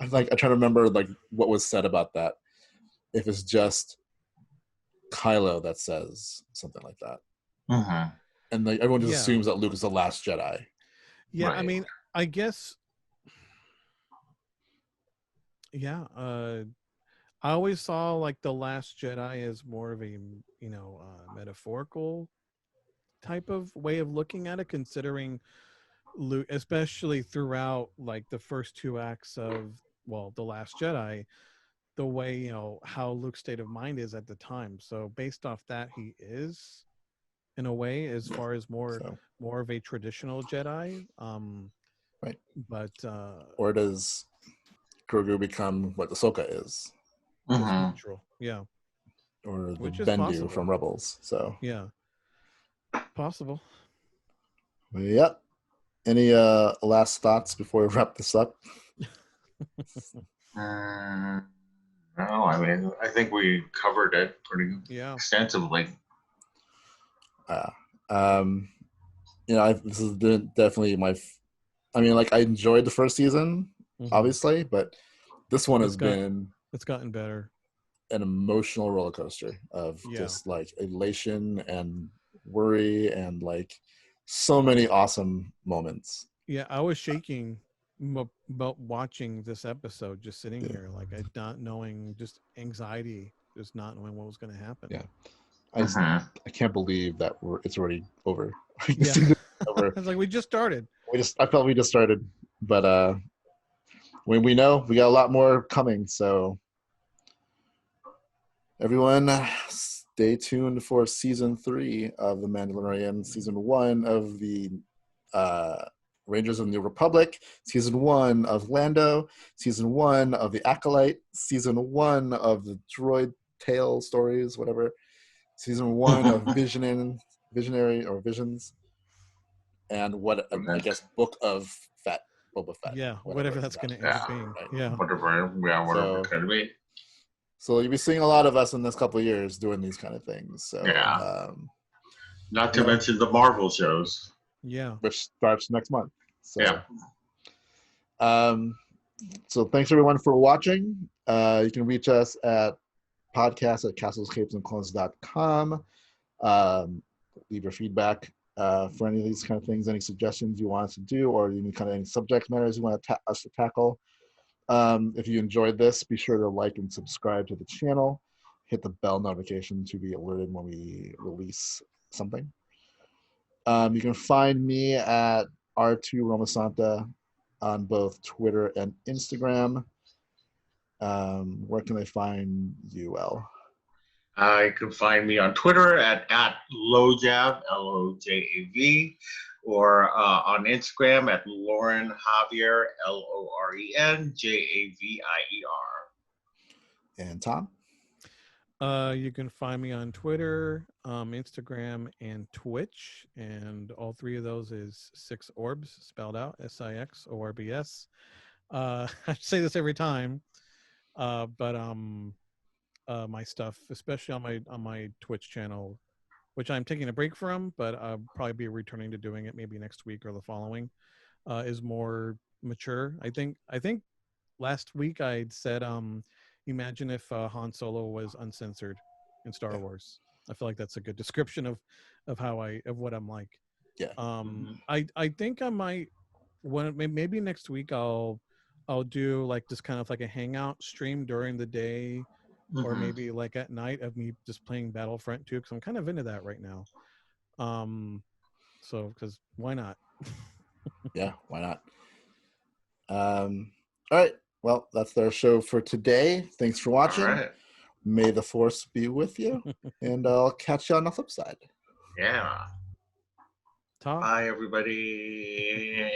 I try to remember like what was said about that. If it's just Kylo that says something like that, and like everyone just assumes that Luke is the Last Jedi. Yeah, I mean, I guess. Yeah, I always saw like the Last Jedi as more of a metaphorical type of way of looking at it, considering Luke, especially throughout like the first 2 acts of The Last Jedi, the way how Luke's state of mind is at the time. So based off that, he is in a way as far as more of a traditional Jedi. Right. But or does Grogu become what Ahsoka is? Neutral. Yeah. Or the Bendu from Rebels. So yeah. Possible. Yep. Any last thoughts before we wrap this up? No, I mean, I think we covered it pretty extensively. This is definitely I mean, like, I enjoyed the first season, obviously, but this one it's gotten better. An emotional roller coaster of just like elation and worry and like so many awesome moments. Yeah, I was shaking about watching this episode, just sitting here, like not knowing, just anxiety, just not knowing what was going to happen. Yeah, I can't believe that it's already over. Over. It's like we just started. I felt we just started, but when we know we got a lot more coming, so everyone stay tuned for season 3 of the Mandalorian, season 1 of the Rangers of the New Republic, season 1 of Lando, season 1 of the Acolyte, season 1 of the Droid Tale stories, whatever, season 1 of Visionary or Visions, and I guess Book of Boba Fett. Yeah, whatever that's going to end up being. Right? Yeah, whatever it's going to be. So you'll be seeing a lot of us in this couple of years doing these kind of things. So not to mention the Marvel shows. Yeah, which starts next month. So, so thanks everyone for watching. You can reach us at podcast@castlescapesandclones.com. Leave your feedback for any of these kind of things, any suggestions you want us to do, or any kind of any subject matters you want us to tackle. If you enjoyed this, be sure to like and subscribe to the channel. Hit the bell notification to be alerted when we release something. You can find me at R2 Romasanta on both Twitter and Instagram. Where can they find you, El? You can find me on Twitter at Lojav, Lojav, or on Instagram at Loren Javier, LorenJavier. And Tom? You can find me on Twitter, Instagram, and Twitch, and all 3 of those is 6 Orbs, spelled out SIXORBS. I say this every time, but my stuff, especially on my Twitch channel, which I'm taking a break from, but I'll probably be returning to doing it maybe next week or the following, is more mature. I think last week I'd said, imagine if Han Solo was uncensored in Star Wars. I feel like that's a good description of what I'm like. Yeah. I think I might, maybe next week I'll do like just kind of like a hangout stream during the day, or maybe like at night, of me just playing Battlefront 2, because I'm kind of into that right now. So because why not? Yeah, why not? All right. Well, that's our show for today. Thanks for watching. All right. May the Force be with you, and I'll catch you on the flip side. Yeah. Tom. Bye, everybody.